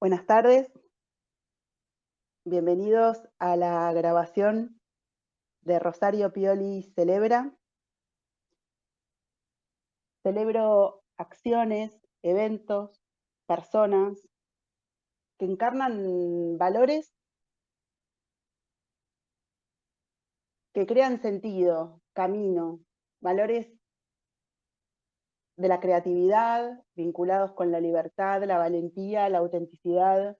Buenas tardes, bienvenidos a la grabación de Rosario Pioli Celebra. Celebro acciones, eventos, personas que encarnan valores que crean sentido, camino, valores de la creatividad vinculados con la libertad, la valentía, la autenticidad.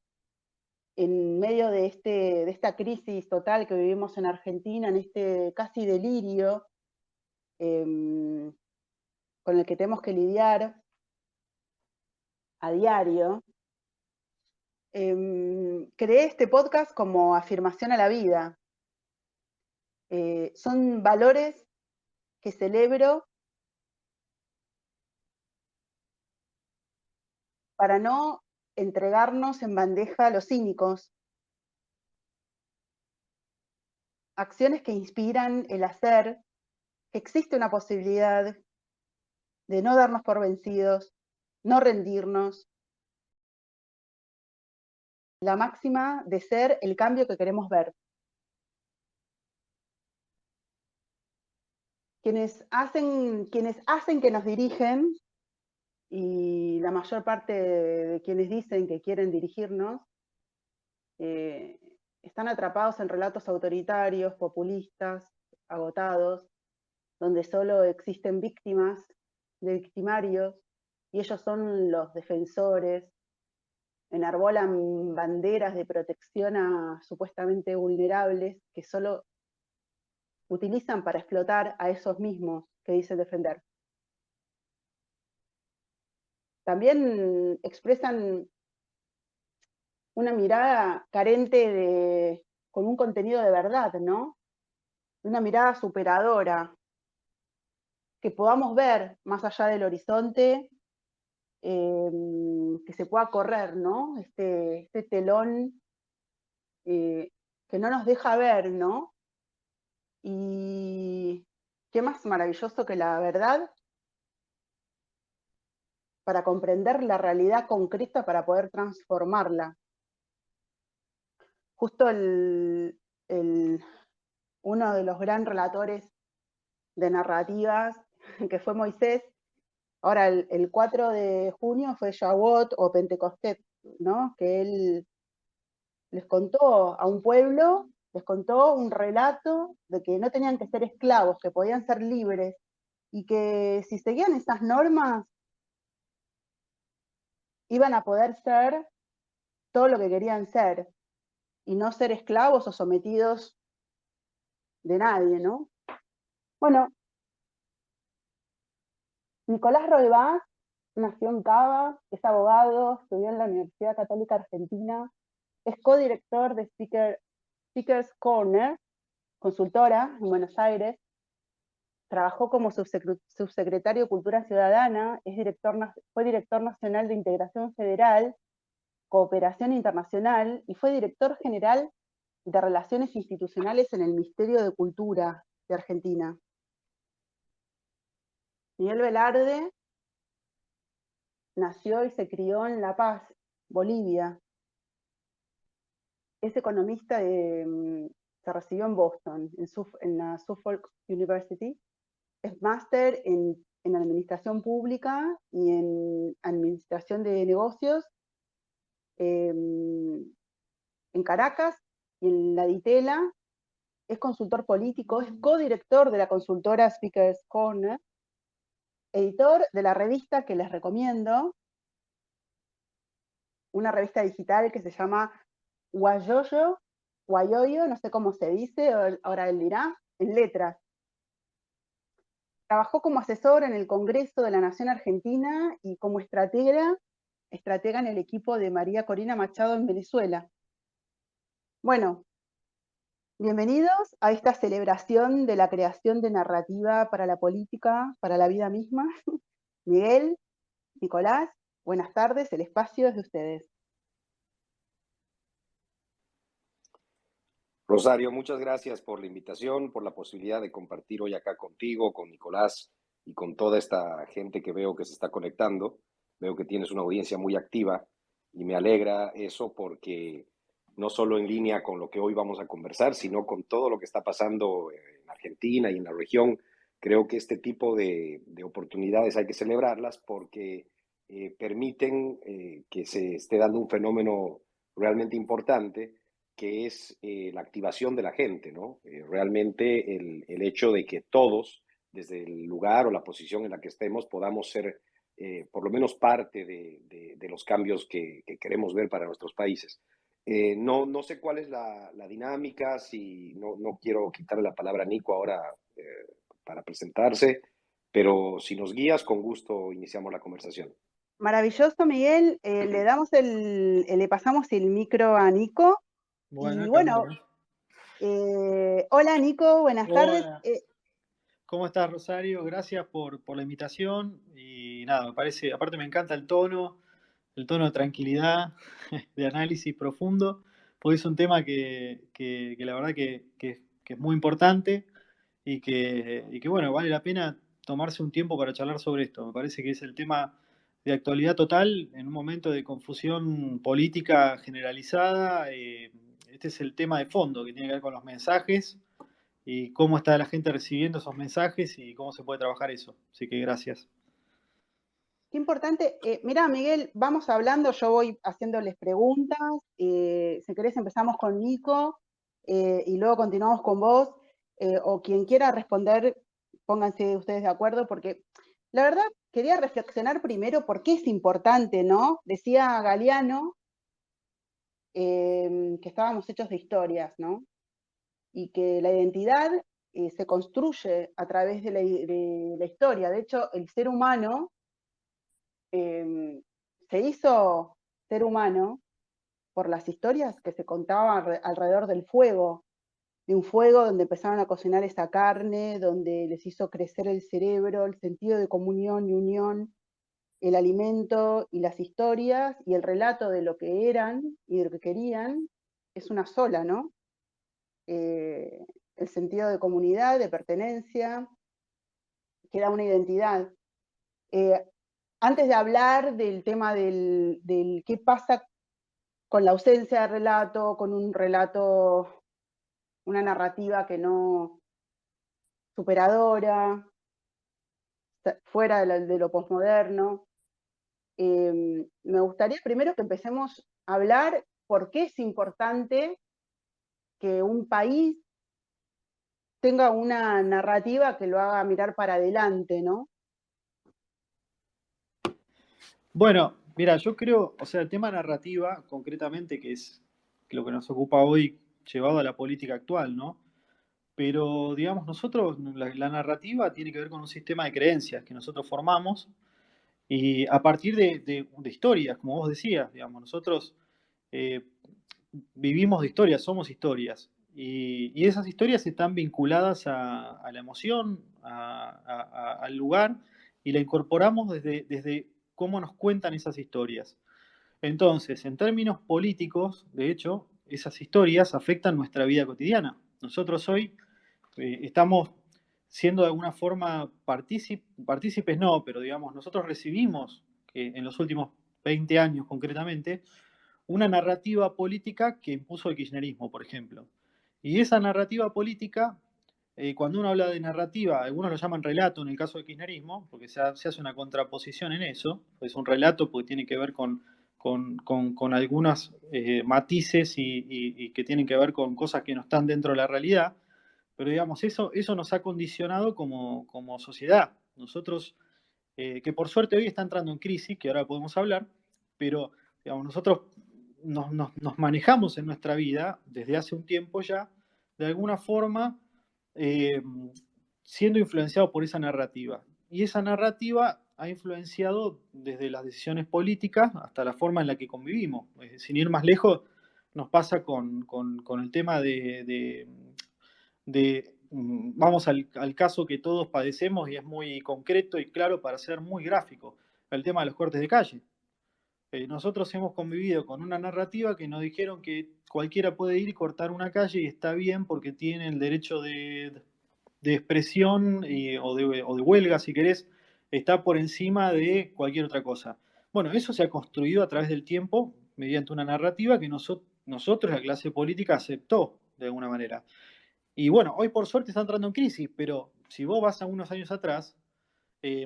En medio de esta crisis total que vivimos en Argentina, en este casi delirio con el que tenemos que lidiar a diario, creé este podcast como afirmación a la vida. Son valores que celebro para no entregarnos en bandeja a los cínicos. Acciones que inspiran el hacer, que existe una posibilidad de no darnos por vencidos, no rendirnos. La máxima de ser el cambio que queremos ver. Quienes hacen que nos dirigen, y la mayor parte de quienes dicen que quieren dirigirnos, están atrapados en relatos autoritarios, populistas, agotados, donde solo existen víctimas de victimarios, y ellos son los defensores, enarbolan banderas de protección a supuestamente vulnerables que solo utilizan para explotar a esos mismos que dicen defender. También expresan una mirada carente con un contenido de verdad, ¿no? Una mirada superadora, que podamos ver más allá del horizonte, que se pueda correr, ¿no? Este telón que no nos deja ver, ¿no? Y qué más maravilloso que la verdad para comprender la realidad concreta, para poder transformarla. Justo uno de los gran relatores de narrativas, que fue Moisés, ahora el 4 de junio fue Shavuot o Pentecostés, ¿no? Que él les contó a un pueblo, les contó un relato de que no tenían que ser esclavos, que podían ser libres, y que si seguían esas normas, iban a poder ser todo lo que querían ser, y no ser esclavos o sometidos de nadie, ¿no? Bueno, Nicolás Roivas nació en Cava, es abogado, estudió en la Universidad Católica Argentina, es codirector de Speakers Corner, consultora en Buenos Aires, trabajó como subsecretario de Cultura Ciudadana, fue director nacional de Integración Federal, Cooperación Internacional, y fue director general de Relaciones Institucionales en el Ministerio de Cultura de Argentina. Miguel Velarde nació y se crió en La Paz, Bolivia. Es economista, se recibió en Boston, en la Suffolk University. Es máster en administración pública y en administración de negocios en Caracas y en la Ditela. Es consultor político, es codirector de la consultora Speakers Corner, editor de la revista que les recomiendo, una revista digital que se llama Guayoyo, no sé cómo se dice, ahora él dirá, en letras. Trabajó como asesor en el Congreso de la Nación Argentina y como estratega en el equipo de María Corina Machado en Venezuela. Bueno, bienvenidos a esta celebración de la creación de narrativa para la política, para la vida misma. Miguel, Nicolás, buenas tardes, el espacio es de ustedes. Rosario, muchas gracias por la invitación, por la posibilidad de compartir hoy acá contigo, con Nicolás y con toda esta gente que veo que se está conectando. Veo que tienes una audiencia muy activa y me alegra eso porque no solo en línea con lo que hoy vamos a conversar, sino con todo lo que está pasando en Argentina y en la región. Creo que este tipo de oportunidades hay que celebrarlas porque permiten que se esté dando un fenómeno realmente importante, que es la activación de la gente, ¿no? Realmente el hecho de que todos, desde el lugar o la posición en la que estemos, podamos ser por lo menos parte de los cambios que queremos ver para nuestros países. No sé cuál es la dinámica, si no quiero quitarle la palabra a Nico ahora para presentarse, pero si nos guías, con gusto iniciamos la conversación. Maravilloso, Miguel. Le pasamos el micro a Nico. Bueno, Y acá bueno, andamos. hola Nico, buenas tardes. Hola, ¿cómo estás, Rosario? Gracias por la invitación. Y nada, me parece, aparte me encanta el tono de tranquilidad, de análisis profundo, porque es un tema que la verdad que es muy importante y que, bueno, vale la pena tomarse un tiempo para charlar sobre esto. Me parece que es el tema de actualidad total en un momento de confusión política generalizada. Este es el tema de fondo que tiene que ver con los mensajes y cómo está la gente recibiendo esos mensajes y cómo se puede trabajar eso. Así que gracias. Qué importante. Mira, Miguel, vamos hablando, yo voy haciéndoles preguntas. Si querés empezamos con Nico y luego continuamos con vos. O quien quiera responder, pónganse ustedes de acuerdo, porque la verdad quería reflexionar primero por qué es importante, ¿no? Decía Galeano que estábamos hechos de historias, ¿no? Y que la identidad se construye a través de la historia. De hecho, el ser humano se hizo ser humano por las historias que se contaban alrededor del fuego, de un fuego donde empezaron a cocinar esa carne, donde les hizo crecer el cerebro, el sentido de comunión y unión, el alimento y las historias y el relato de lo que eran y de lo que querían es una sola, ¿no? El sentido de comunidad, de pertenencia, que da una identidad. Eh, Antes de hablar del tema del qué pasa con la ausencia de relato, con un relato, una narrativa que no superadora, fuera de lo posmoderno, me gustaría primero que empecemos a hablar por qué es importante que un país tenga una narrativa que lo haga mirar para adelante, ¿no? Bueno, mira, yo creo, o sea, el tema narrativa, concretamente, que es lo que nos ocupa hoy, llevado a la política actual, ¿no? Pero, digamos, nosotros, la narrativa tiene que ver con un sistema de creencias que nosotros formamos y a partir de historias, como vos decías, digamos, nosotros eh, vivimos de historias, somos historias. Y esas historias están vinculadas a la emoción, al lugar, y la incorporamos desde cómo nos cuentan esas historias. Entonces, en términos políticos, de hecho, esas historias afectan nuestra vida cotidiana. Nosotros hoy estamos siendo de alguna forma partícipes, no, pero digamos, nosotros recibimos en los últimos 20 años concretamente una narrativa política que impuso el kirchnerismo, por ejemplo. Y esa narrativa política, cuando uno habla de narrativa, algunos lo llaman relato en el caso del kirchnerismo, porque se hace una contraposición en eso, es un relato porque tiene que ver con algunos matices y que tienen que ver con cosas que no están dentro de la realidad, pero digamos, eso nos ha condicionado como sociedad. Nosotros, que por suerte hoy está entrando en crisis, que ahora podemos hablar, pero digamos, nosotros nos manejamos en nuestra vida desde hace un tiempo ya, de alguna forma, eh, siendo influenciado por esa narrativa. Y esa narrativa ha influenciado desde las decisiones políticas hasta la forma en la que convivimos. Sin ir más lejos, nos pasa con el tema vamos al caso que todos padecemos y es muy concreto y claro para ser muy gráfico, el tema de los cortes de calle. Nosotros hemos convivido con una narrativa que nos dijeron que cualquiera puede ir y cortar una calle y está bien porque tiene el derecho de expresión o de huelga, si querés, está por encima de cualquier otra cosa. Bueno, eso se ha construido a través del tiempo mediante una narrativa que nosotros, la clase política, aceptó de alguna manera. Y bueno, hoy por suerte está entrando en crisis, pero si vos vas a unos años atrás,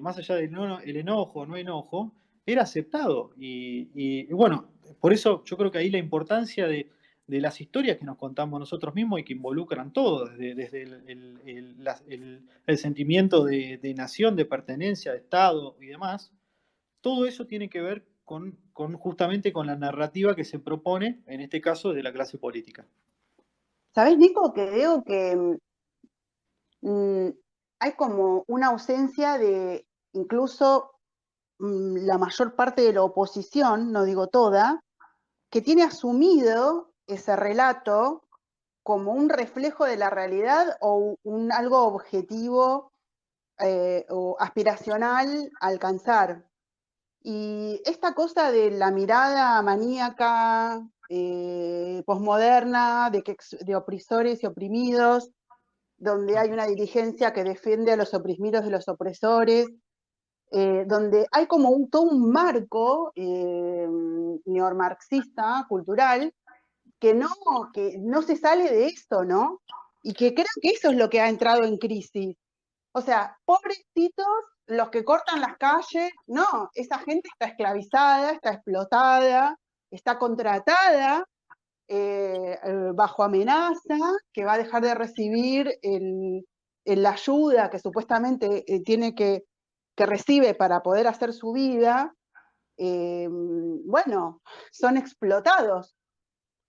más allá del el enojo o no enojo, era aceptado. Y bueno, por eso yo creo que ahí la importancia de las historias que nos contamos nosotros mismos y que involucran todo, desde el sentimiento de nación, de pertenencia, de Estado y demás, todo eso tiene que ver justamente con la narrativa que se propone, en este caso, de la clase política. ¿Sabés, Nico, que veo que mm, hay como una ausencia de incluso la mayor parte de la oposición, no digo toda, que tiene asumido ese relato como un reflejo de la realidad o algo objetivo o aspiracional a alcanzar? Y esta cosa de la mirada maníaca, posmoderna, de opresores y oprimidos, donde hay una dirigencia que defiende a los oprimidos de los opresores, donde hay como todo un marco neomarxista, cultural, que no se sale de esto, ¿no? Y que creo que eso es lo que ha entrado en crisis. O sea, pobrecitos los que cortan las calles, no, esa gente está esclavizada, está explotada, está contratada bajo amenaza, que va a dejar de recibir la ayuda que supuestamente tiene que recibe para poder hacer su vida. Bueno, son explotados.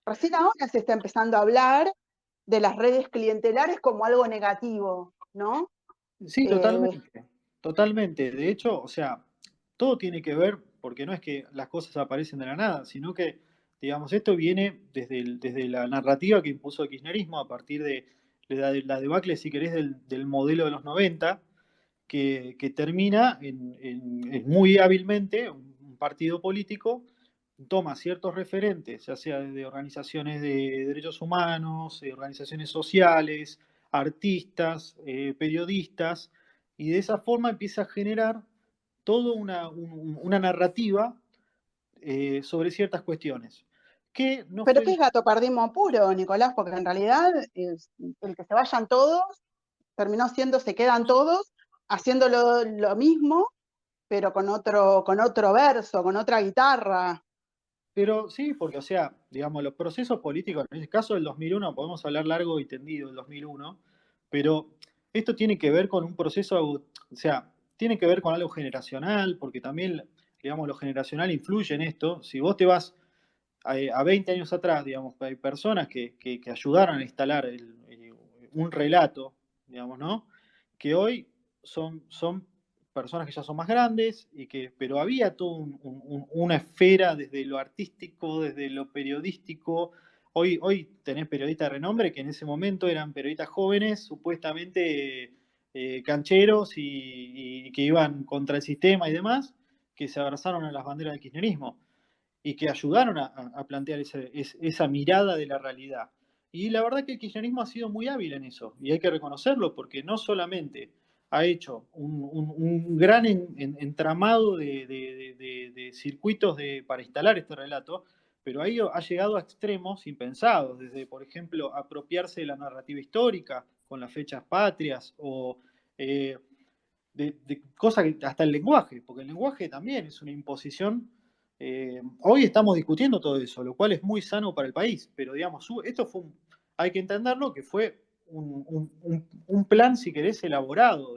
Recién ahora se está empezando a hablar de las redes clientelares como algo negativo, ¿no? Sí, totalmente, totalmente. De hecho, o sea, todo tiene que ver, porque no es que las cosas aparecen de la nada, sino que, digamos, esto viene desde la narrativa que impuso el kirchnerismo a partir de la debacle, si querés, del modelo de los 90, que termina muy hábilmente un partido político toma ciertos referentes, ya sea desde organizaciones de derechos humanos, organizaciones sociales, artistas, periodistas, y de esa forma empieza a generar toda una narrativa sobre ciertas cuestiones, que no Pero fue... qué es gatopardismo puro, Nicolás, porque en realidad el que se vayan todos terminó siendo se quedan todos haciendo lo mismo, pero con otro verso, con otra guitarra. Pero sí, porque, o sea, digamos, los procesos políticos, en el caso del 2001, podemos hablar largo y tendido del 2001, pero esto tiene que ver con un proceso, o sea, tiene que ver con algo generacional, porque también, digamos, lo generacional influye en esto. Si vos te vas a 20 años atrás, digamos, hay personas que ayudaron a instalar un relato, digamos, ¿no? Que hoy son personas que ya son más grandes, pero había toda una esfera desde lo artístico, desde lo periodístico. Hoy tenés periodistas de renombre que en ese momento eran periodistas jóvenes, supuestamente cancheros y que iban contra el sistema y demás, que se abrazaron a las banderas del kirchnerismo y que ayudaron a plantear esa mirada de la realidad. Y la verdad que el kirchnerismo ha sido muy hábil en eso, y hay que reconocerlo, porque no solamente ha hecho un gran entramado de circuitos para instalar este relato, pero ha llegado a extremos impensados, desde, por ejemplo, apropiarse de la narrativa histórica con las fechas patrias, o de cosas que hasta el lenguaje, porque el lenguaje también es una imposición. Hoy estamos discutiendo todo eso, lo cual es muy sano para el país, pero digamos, esto hay que entenderlo que fue un plan, si querés, elaborado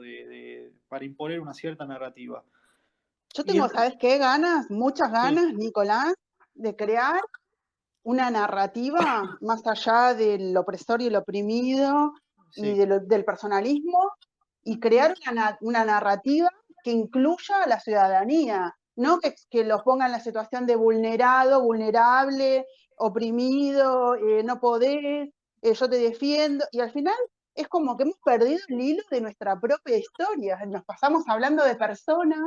para imponer una cierta narrativa. Yo Y tengo, el, ¿sabes qué ganas? Muchas sí, ganas, Nicolás, de crear una narrativa más allá del opresor y el oprimido y sí. del personalismo, y crear una narrativa que incluya a la ciudadanía, no que los ponga en la situación de vulnerado, vulnerable, oprimido, no podés, yo te defiendo, y al final es como que hemos perdido el hilo de nuestra propia historia, nos pasamos hablando de personas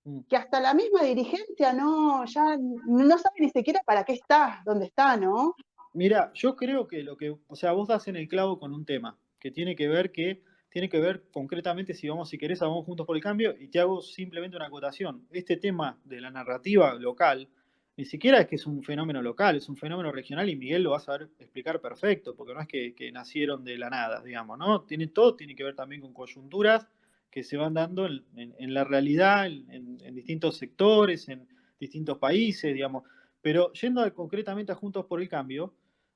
Mm. que hasta la misma dirigencia ya no sabe ni siquiera para qué está, dónde está, ¿no? Mira, yo creo que o sea, vos das en el clavo con un tema que tiene que ver concretamente si querés, vamos juntos por el cambio, y te hago simplemente una acotación. Este tema de la narrativa local ni siquiera es que es un fenómeno local, es un fenómeno regional y Miguel lo va a saber explicar perfecto, porque no es que nacieron de la nada, digamos, ¿no? Todo tiene que ver también con coyunturas que se van dando en la realidad, en distintos sectores, en distintos países, digamos. Pero yendo concretamente a Juntos por el Cambio,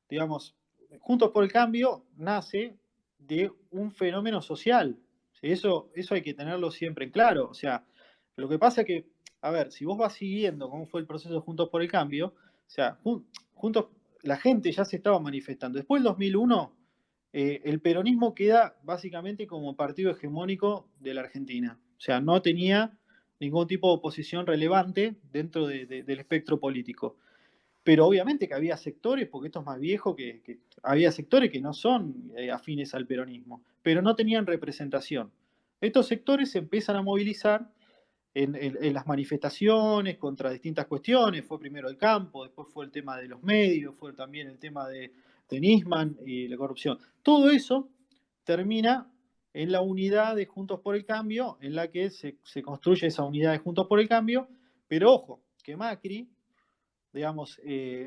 digamos, Juntos por el Cambio nace de un fenómeno social. ¿Sí? Eso hay que tenerlo siempre en claro. O sea, lo que pasa es que, a ver, si vos vas siguiendo cómo fue el proceso de Juntos por el Cambio, o sea, Juntos, la gente ya se estaba manifestando. Después del 2001, el peronismo queda básicamente como partido hegemónico de la Argentina. O sea, no tenía ningún tipo de oposición relevante dentro del espectro político. Pero obviamente que había sectores, porque esto es más viejo, que había sectores que no son afines al peronismo, pero no tenían representación. Estos sectores se empiezan a movilizar en las manifestaciones contra distintas cuestiones. Fue primero el campo, después fue el tema de los medios, fue también el tema de Nisman y la corrupción. Todo eso termina en la unidad de Juntos por el Cambio, en la que se construye esa unidad de Juntos por el Cambio, pero ojo, que Macri, digamos,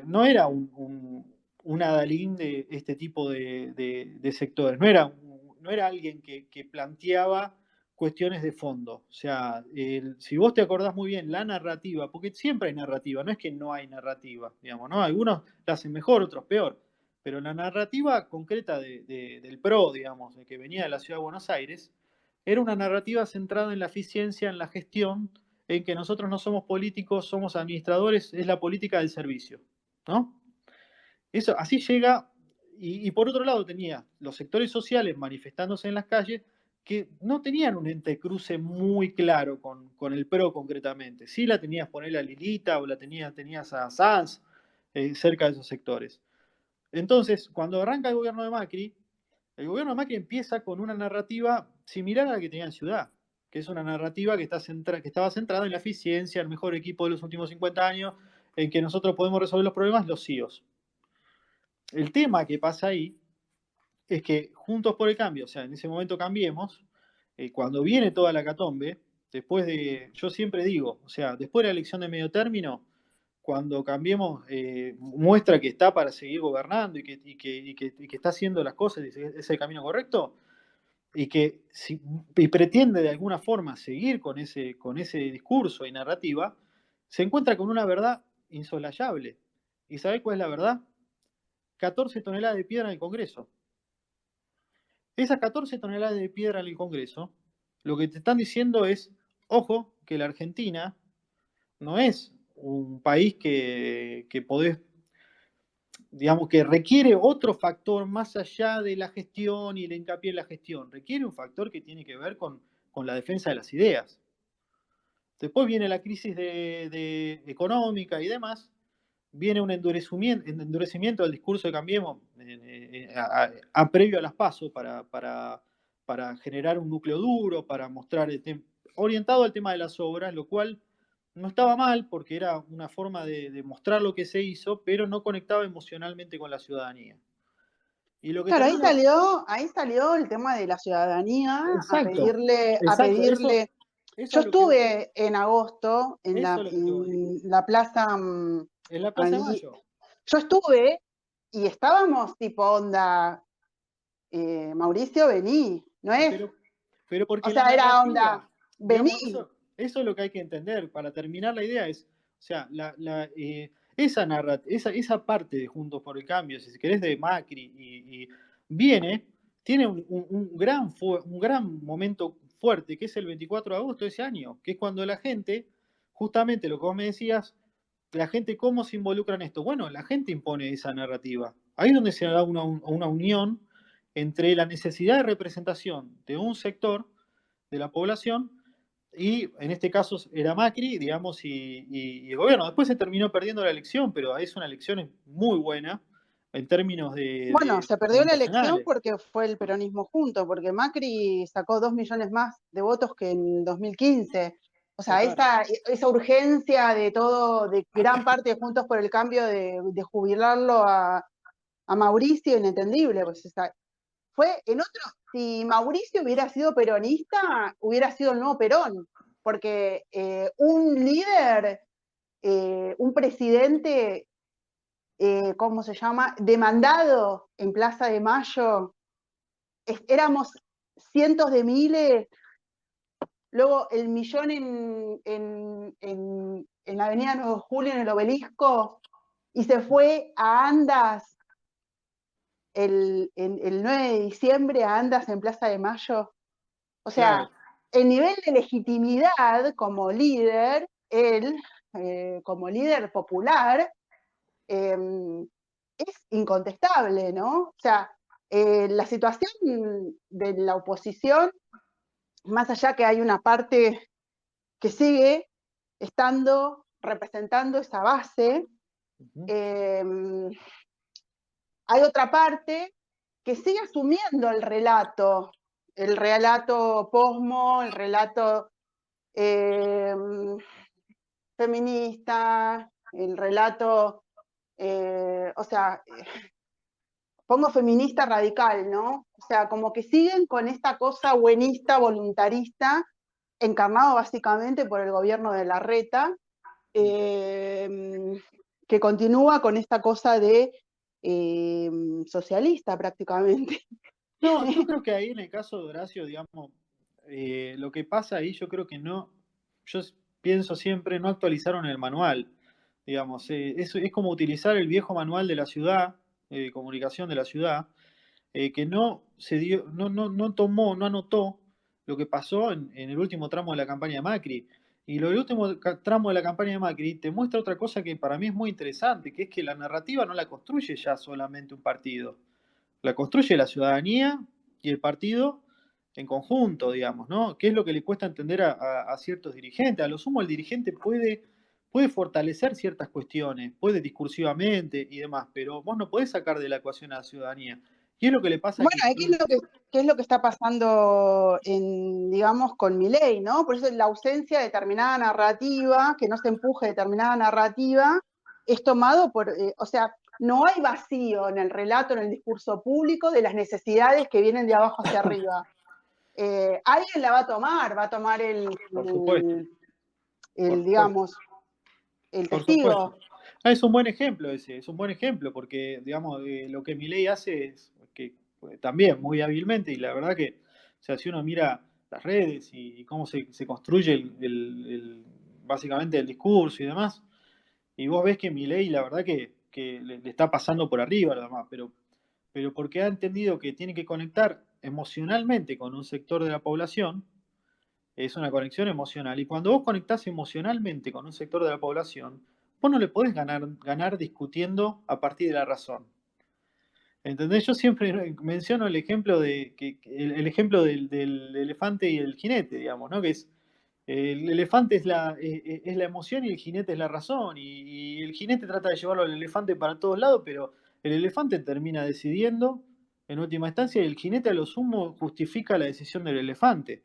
no era un adalid de este tipo de sectores, no era alguien que planteaba cuestiones de fondo. O sea, si vos te acordás muy bien, la narrativa, porque siempre hay narrativa, no es que no hay narrativa, digamos, ¿no? Algunos la hacen mejor, otros peor, pero la narrativa concreta del PRO, digamos, de que venía de la ciudad de Buenos Aires, era una narrativa centrada en la eficiencia, en la gestión, en que nosotros no somos políticos, somos administradores, es la política del servicio, ¿no? Eso, así llega, y por otro lado tenía los sectores sociales manifestándose en las calles que no tenían un entrecruce muy claro con el PRO concretamente. Sí la tenías ponerle a Lilita o tenías a Sanz cerca de esos sectores. Entonces, cuando arranca el gobierno de Macri, el gobierno de Macri empieza con una narrativa similar a la que tenía en Ciudad, que es una narrativa que estaba centrada en la eficiencia, el mejor equipo de los últimos 50 años, en que nosotros podemos resolver los problemas, los CIOs. El tema que pasa ahí es que Juntos por el Cambio, o sea, en ese momento Cambiemos, cuando viene toda la catombe, yo siempre digo, o sea, después de la elección de medio término, cuando Cambiemos muestra que está para seguir gobernando y que está haciendo las cosas, es el camino correcto, y pretende de alguna forma seguir con ese discurso y narrativa, se encuentra con una verdad insolayable. ¿Y sabe cuál es la verdad? 14 toneladas de piedra en el Congreso. Esas 14 toneladas de piedra en el Congreso, lo que te están diciendo es, ojo, que la Argentina no es un país que podés, digamos, que requiere otro factor más allá de la gestión y el hincapié en la gestión. Requiere un factor que tiene que ver con la defensa de las ideas. Después viene la crisis económica y demás, viene un endurecimiento del discurso de Cambiemos previo a las PASO para generar un núcleo duro, para mostrar orientado al tema de las obras, lo cual no estaba mal porque era una forma de mostrar lo que se hizo, pero no conectaba emocionalmente con la ciudadanía. Y lo que Claro, termina... ahí salió el tema de la ciudadanía Exacto, a exacto, pedirle. eso Yo es lo que... estuve en agosto en Eso es lo que te voy a decir. la plaza, En la Plaza de ahí. Mayo. Yo estuve y estábamos tipo onda, Mauricio, vení, ¿no es? Pero O porque la sea, era onda, narrativa, vení. digamos, eso es lo que hay que entender. Para terminar la idea es, o sea, esa parte de Juntos por el Cambio, si querés, de Macri, tiene un gran momento fuerte, que es el 24 de agosto de ese año, que es cuando la gente, justamente lo que vos me decías, la gente cómo se involucra en esto. Bueno, la gente impone esa narrativa. Ahí es donde se da una unión entre la necesidad de representación de un sector de la población y en este caso era Macri, digamos, y el gobierno. Después se terminó perdiendo la elección, pero es una elección muy buena en términos Bueno, se perdió la elección comunicacionales. porque fue el peronismo junto, porque Macri sacó 2 millones más de votos que en 2015. O sea, Total. esa urgencia de todo, de gran parte de Juntos por el Cambio de jubilarlo a Mauricio, inentendible. Pues, fue en otro, si Mauricio hubiera sido peronista, hubiera sido el nuevo Perón, porque un líder un presidente, ¿cómo se llama?, demandado en Plaza de Mayo. Éramos cientos de miles, luego el millón en la Avenida 9 de Julio, en el Obelisco, y se fue a Andas el 9 de diciembre, a Andas en Plaza de Mayo. O sea, Claro. el nivel de legitimidad como líder, él, como líder popular, es incontestable, ¿no? O sea, la situación de la oposición, más allá que hay una parte que sigue estando, representando esa base, hay otra parte que sigue asumiendo el relato posmo, el relato feminista, el relato, o sea, pongo feminista radical, ¿no? O sea, como que siguen con esta cosa buenista, voluntarista, encarnado básicamente por el gobierno de Larreta, que continúa con esta cosa de socialista prácticamente. No, yo creo que ahí en el caso de Horacio, digamos, lo que pasa ahí, yo creo que no, yo pienso siempre, no actualizaron el manual, digamos, es como utilizar el viejo manual de la ciudad, comunicación de la ciudad, que no se dio, no tomó, no anotó lo que pasó en el último tramo de la campaña de Macri. Y lo del último tramo de la campaña de Macri te muestra otra cosa que para mí es muy interesante, que es que la narrativa no la construye ya solamente un partido, la construye la ciudadanía y el partido en conjunto, digamos, ¿no? ¿Qué es lo que le cuesta entender a ciertos dirigentes? A lo sumo el dirigente puede fortalecer ciertas cuestiones, puede discursivamente y demás, pero vos no podés sacar de la ecuación a la ciudadanía. Y es lo que le pasa a Bueno, Cristina. ¿qué es lo que está pasando digamos, con Milei, ¿no? Por eso la ausencia de determinada narrativa, que no se empuje determinada narrativa, es tomado por, o sea, no hay vacío en el relato, en el discurso público de las necesidades que vienen de abajo hacia arriba. Alguien la va a tomar Por supuesto, por supuesto, digamos, el por supuesto. testigo. Es un buen ejemplo ese, es un buen ejemplo, porque, digamos, lo que Milei hace es que también muy hábilmente, y la verdad que, o sea, si uno mira las redes y cómo se construye básicamente el discurso y demás, y vos ves que Milei, la verdad que le está pasando por arriba, lo demás, pero porque ha entendido que tiene que conectar emocionalmente con un sector de la población, es una conexión emocional. Y cuando vos conectás emocionalmente con un sector de la población, vos no le podés ganar discutiendo a partir de la razón. ¿Entendés? Yo siempre menciono el ejemplo el ejemplo del elefante y el jinete, digamos, ¿no? Que es el elefante es la emoción y el jinete es la razón. Y el jinete trata de llevarlo al elefante para todos lados, pero el elefante termina decidiendo en última instancia y el jinete a lo sumo justifica la decisión del elefante.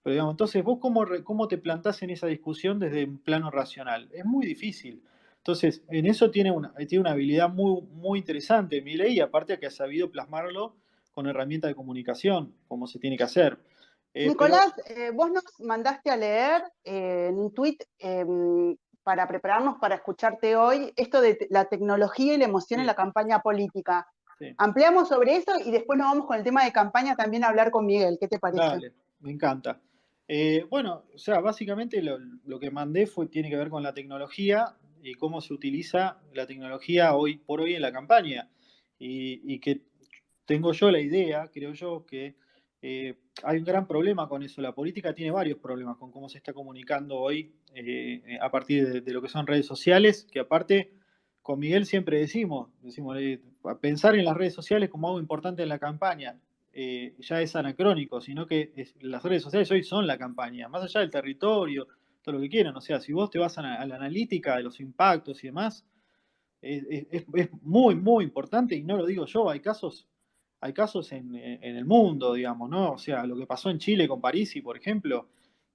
Pero digamos, entonces vos cómo te plantás en esa discusión desde un plano racional. Es muy difícil. Entonces, en eso tiene una habilidad muy, muy interesante Milei, y aparte a que ha sabido plasmarlo con herramientas de comunicación, como se tiene que hacer. Pero Nicolás, vos nos mandaste a leer en un tuit para prepararnos para escucharte hoy esto de la tecnología y la emoción en sí, la campaña política. sí, Ampliamos sobre eso y después nos vamos con el tema de campaña también a hablar con Miguel. ¿Qué te parece? dale, me encanta. Bueno, o sea, básicamente lo que mandé tiene que ver con la tecnología y cómo se utiliza la tecnología hoy por hoy en la campaña. Y que tengo yo la idea, creo yo, que hay un gran problema con eso. La política tiene varios problemas con cómo se está comunicando hoy a partir de lo que son redes sociales, que aparte con Miguel siempre decimos pensar en las redes sociales como algo importante en la campaña. Ya es anacrónico, sino que las redes sociales hoy son la campaña, más allá del territorio, todo lo que quieran. O sea, si vos te vas a la analítica de los impactos y demás, es muy, muy importante, y no lo digo yo, hay casos en el mundo, digamos, ¿no? O sea, lo que pasó en Chile con Parisi, por ejemplo,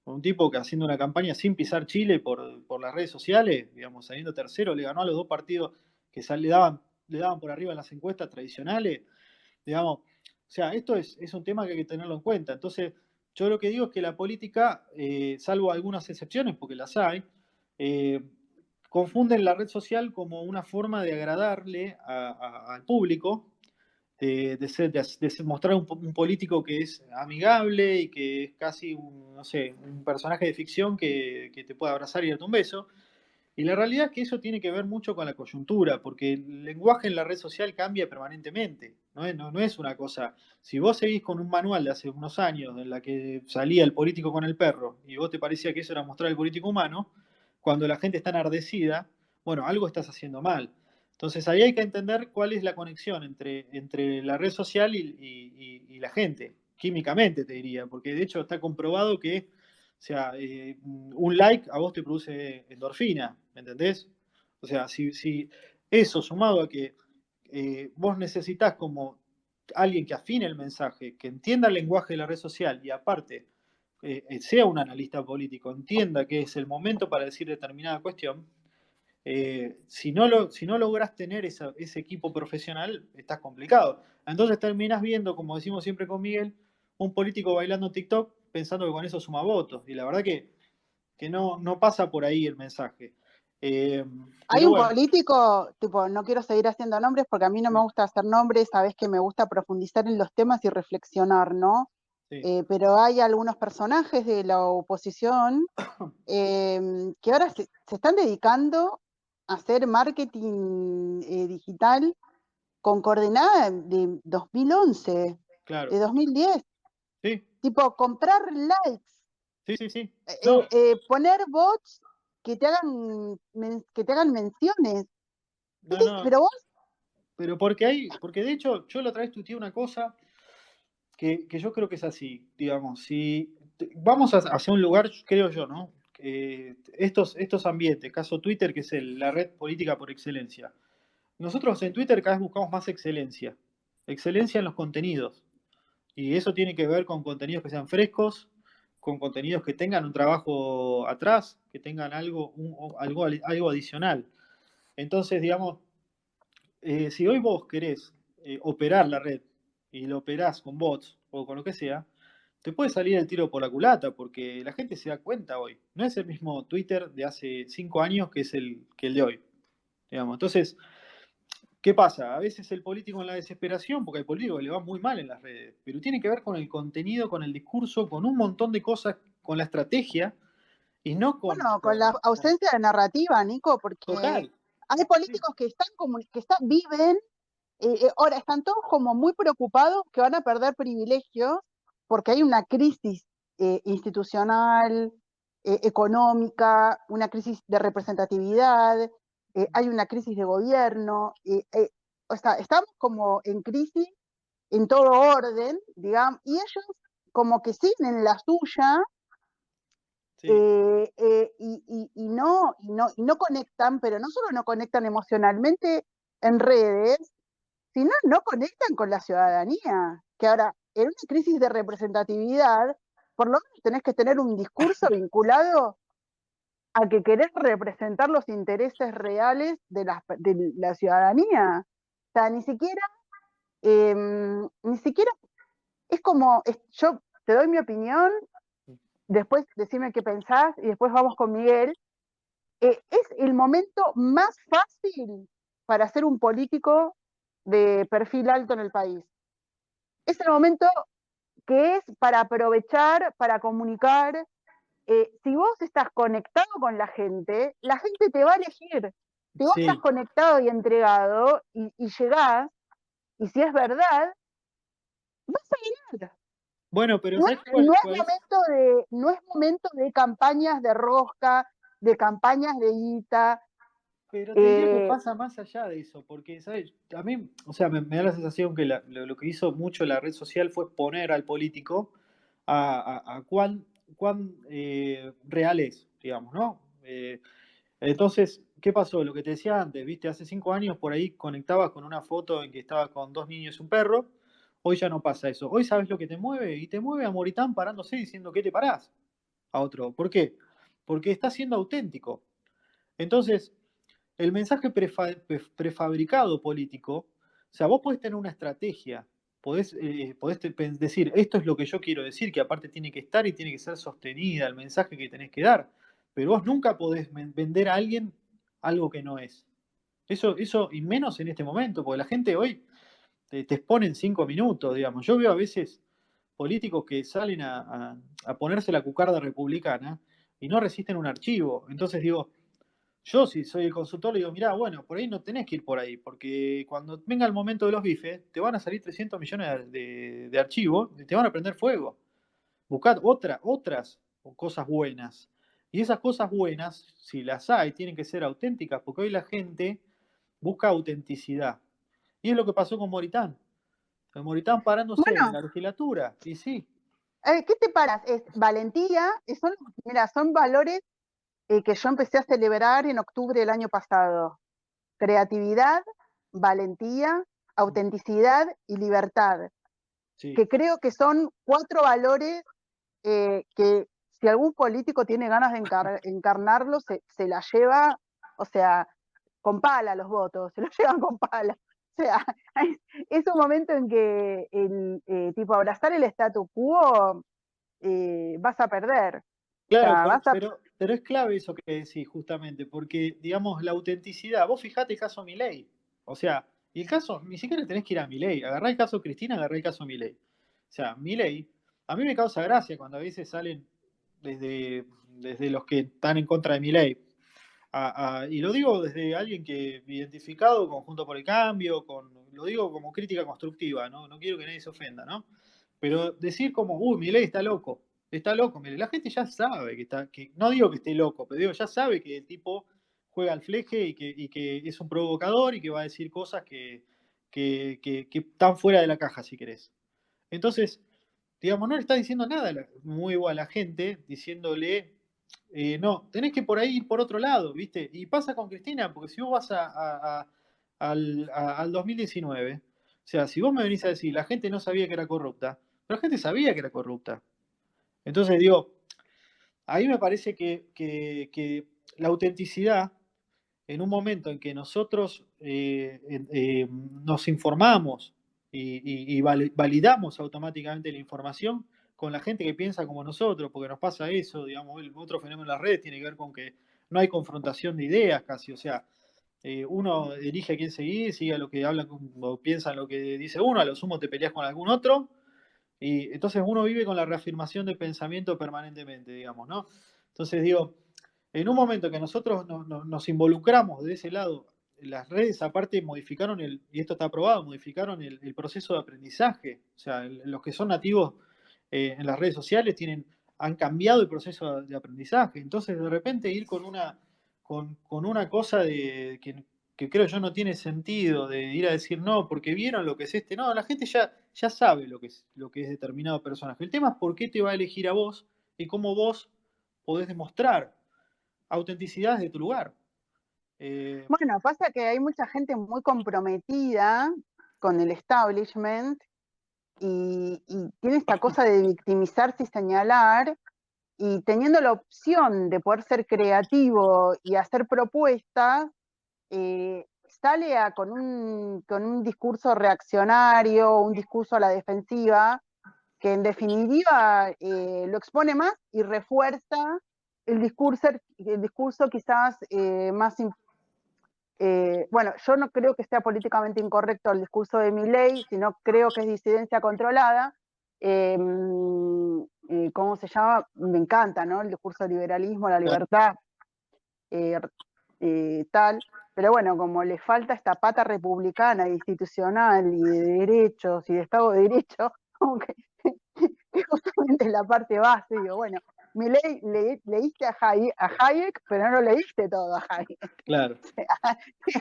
un tipo que haciendo una campaña sin pisar Chile por las redes sociales, digamos, saliendo tercero, le ganó a los dos partidos que le daban por arriba en las encuestas tradicionales, digamos. O sea, esto es un tema que hay que tenerlo en cuenta. Entonces, yo lo que digo es que la política, salvo algunas excepciones, porque las hay, eh, confunden la red social como una forma de agradarle al público, de mostrar un político que es amigable y que es casi no sé, un personaje de ficción que te puede abrazar y darte un beso. Y la realidad es que eso tiene que ver mucho con la coyuntura, porque el lenguaje en la red social cambia permanentemente. No es una cosa. Si vos seguís con un manual de hace unos años en la que salía el político con el perro y vos te parecía que eso era mostrar el político humano, cuando la gente está enardecida, bueno, algo estás haciendo mal. Entonces ahí hay que entender cuál es la conexión entre la red social y la gente, químicamente te diría, porque de hecho está comprobado que, o sea, un like a vos te produce endorfina, ¿me entendés? O sea, si eso sumado a que vos necesitas como alguien que afine el mensaje, que entienda el lenguaje de la red social y aparte sea un analista político, entienda que es el momento para decir determinada cuestión, si no logras tener ese equipo profesional, estás complicado. Entonces terminas viendo, como decimos siempre con Miguel, un político bailando TikTok pensando que con eso suma votos. Y la verdad que no pasa por ahí el mensaje. Eh, Hay pero un bueno, político, tipo, no quiero seguir haciendo nombres porque a mí no me sí, gusta hacer nombres, sabes que me gusta profundizar en los temas y reflexionar, ¿no? sí, Pero hay algunos personajes de la oposición que ahora se están dedicando a hacer marketing digital con coordenada de 2011, claro. de 2010, Sí, tipo comprar likes, sí, sí, sí. No, poner bots que te hagan menciones. Sí, no. pero vos, Pero porque de hecho yo la otra vez tuiteé una cosa que yo creo que es así, digamos, si vamos hacia un lugar, creo yo, ¿no? Estos ambientes, caso Twitter, que es la red política por excelencia. Nosotros en Twitter cada vez buscamos más excelencia, excelencia en los contenidos. Y eso tiene que ver con contenidos que sean frescos, con contenidos que tengan un trabajo atrás, que tengan algo adicional. Entonces, digamos, si hoy vos querés operar la red y lo operás con bots o con lo que sea, te puede salir el tiro por la culata porque la gente se da cuenta hoy. No es el mismo Twitter de hace 5 años que es el de hoy. Digamos. Entonces, ¿qué pasa? A veces el político en la desesperación, porque al político le va muy mal en las redes, pero tiene que ver con el contenido, con el discurso, con un montón de cosas, con la estrategia y no bueno, con la ausencia de narrativa, Nico, porque total. hay Sí, políticos que están como, viven, ahora están todos como muy preocupados que van a perder privilegios porque hay una crisis institucional, económica, una crisis de representatividad, hay una crisis de gobierno, o sea, estamos como en crisis en todo orden, digamos, y ellos como que siguen en la suya sí, y no conectan, pero no solo no conectan emocionalmente en redes, sino no conectan con la ciudadanía. Que ahora, en una crisis de representatividad, por lo menos tenés que tener un discurso vinculado a que querés representar los intereses reales de la ciudadanía. O sea, ni siquiera es como, yo te doy mi opinión, después decime qué pensás y después vamos con Miguel. Es el momento más fácil para ser un político de perfil alto en el país. Es el momento que es para aprovechar, para comunicar. Si vos estás conectado con la gente te va a elegir. Si vos estás sí. conectado y entregado y llegás, y si es verdad, vas a ganar. Bueno, pero No es, ¿sabes cuál es? no es momento de campañas de rosca, de campañas de guita. Pero te diría que Eh, pasa más allá de eso, porque, ¿sabes? A mí, o sea, me da la sensación que lo que hizo mucho la red social fue poner al político a cuán real es, digamos, ¿no? Entonces, ¿qué pasó? Lo que te decía antes, ¿viste? Hace 5 años por ahí conectabas con una foto en que estaba con dos niños y un perro. Hoy ya no pasa eso. Hoy sabes lo que te mueve y te mueve a Moritán parándose diciendo que te parás a otro. ¿Por qué? Porque está siendo auténtico. Entonces, el mensaje prefabricado político, o sea, vos podés tener una estrategia, decir, esto es lo que yo quiero decir, que aparte tiene que estar y tiene que ser sostenida, el mensaje que tenés que dar, pero vos nunca podés vender a alguien algo que no es. Eso, y menos en este momento, porque la gente hoy te expone en 5 minutos, digamos. Yo veo a veces políticos que salen a ponerse la cucarda republicana y no resisten un archivo. Entonces digo, yo si soy el consultor le digo, mirá, bueno, por ahí no tenés que ir por ahí, porque cuando venga el momento de los bifes, te van a salir 300 millones de archivos y te van a prender fuego. Buscad otras cosas buenas. Y esas cosas buenas, si las hay, tienen que ser auténticas, porque hoy la gente busca autenticidad. Y es lo que pasó con Moritán. Moritán parándose en Bueno, la legislatura, y sí. ¿qué te paras? Es valentía, mira, son valores que yo empecé a celebrar en octubre del año pasado. Creatividad, valentía, autenticidad y libertad, Sí. que creo que son 4 valores que si algún político tiene ganas de encarnarlo, se la lleva, o sea, con pala los votos, se lo llevan con pala. O sea, es un momento en que tipo abrazar el statu quo vas a perder. O Claro, sea, vas a... pero es clave eso que decís, justamente, porque, digamos, la autenticidad, vos fijate el caso Milei, o sea, y el caso, ni siquiera tenés que ir a Milei, agarrá el caso Cristina, agarrá el caso Milei. O sea, Milei, a mí me causa gracia cuando a veces salen desde los que están en contra de Milei, y lo digo desde alguien que identificado con Junto por el Cambio, lo digo como crítica constructiva, ¿no? No quiero que nadie se ofenda, ¿no? Pero decir como, uy, Milei está loco, Milei. La gente ya sabe no digo que esté loco, pero digo, ya sabe que el tipo juega al fleje y que es un provocador y que va a decir cosas que están fuera de la caja, si querés. Entonces, digamos, no le está diciendo nada muy igual a la gente, diciéndole, no, tenés que por ahí ir por otro lado, ¿viste? Y pasa con Cristina, porque si vos vas al 2019, o sea, si vos me venís a decir, la gente no sabía que era corrupta, pero la gente sabía que era corrupta. Entonces, digo, ahí me parece que la autenticidad, en un momento en que nosotros nos informamos y validamos automáticamente la información con la gente que piensa como nosotros, porque nos pasa eso, digamos, el otro fenómeno en las redes tiene que ver con que no hay confrontación de ideas casi, o sea, uno elige a quién seguir, sigue a lo que hablan o piensan lo que dice uno, a lo sumo te peleas con algún otro, y entonces uno vive con la reafirmación del pensamiento permanentemente, digamos, ¿no? Entonces digo, en un momento que nosotros nos involucramos de ese lado, las redes aparte modificaron y esto está aprobado, modificaron el proceso de aprendizaje. O sea, los que son nativos en las redes sociales han cambiado el proceso de aprendizaje. Entonces, de repente ir con una cosa que creo yo no tiene sentido, de ir a decir no, porque vieron lo que es este. No, la gente ya sabe lo que es determinado personaje. El tema es por qué te va a elegir a vos y cómo vos podés demostrar autenticidad de tu lugar. Bueno, pasa que hay mucha gente muy comprometida con el establishment y tiene esta cosa de victimizarse y señalar, y teniendo la opción de poder ser creativo y hacer propuestas, sale con un discurso reaccionario, un discurso a la defensiva, que en definitiva lo expone más y refuerza el discurso quizás más bueno, yo no creo que sea políticamente incorrecto el discurso de Milei, sino creo que es disidencia controlada. ¿Cómo se llama? Me encanta, ¿no? El discurso del liberalismo, la libertad, tal. Pero bueno, como le falta esta pata republicana, institucional y de derechos y de Estado de Derecho, como que justamente la parte base, digo, bueno, Milei leíste a Hayek, pero no lo leíste todo a Hayek. Claro.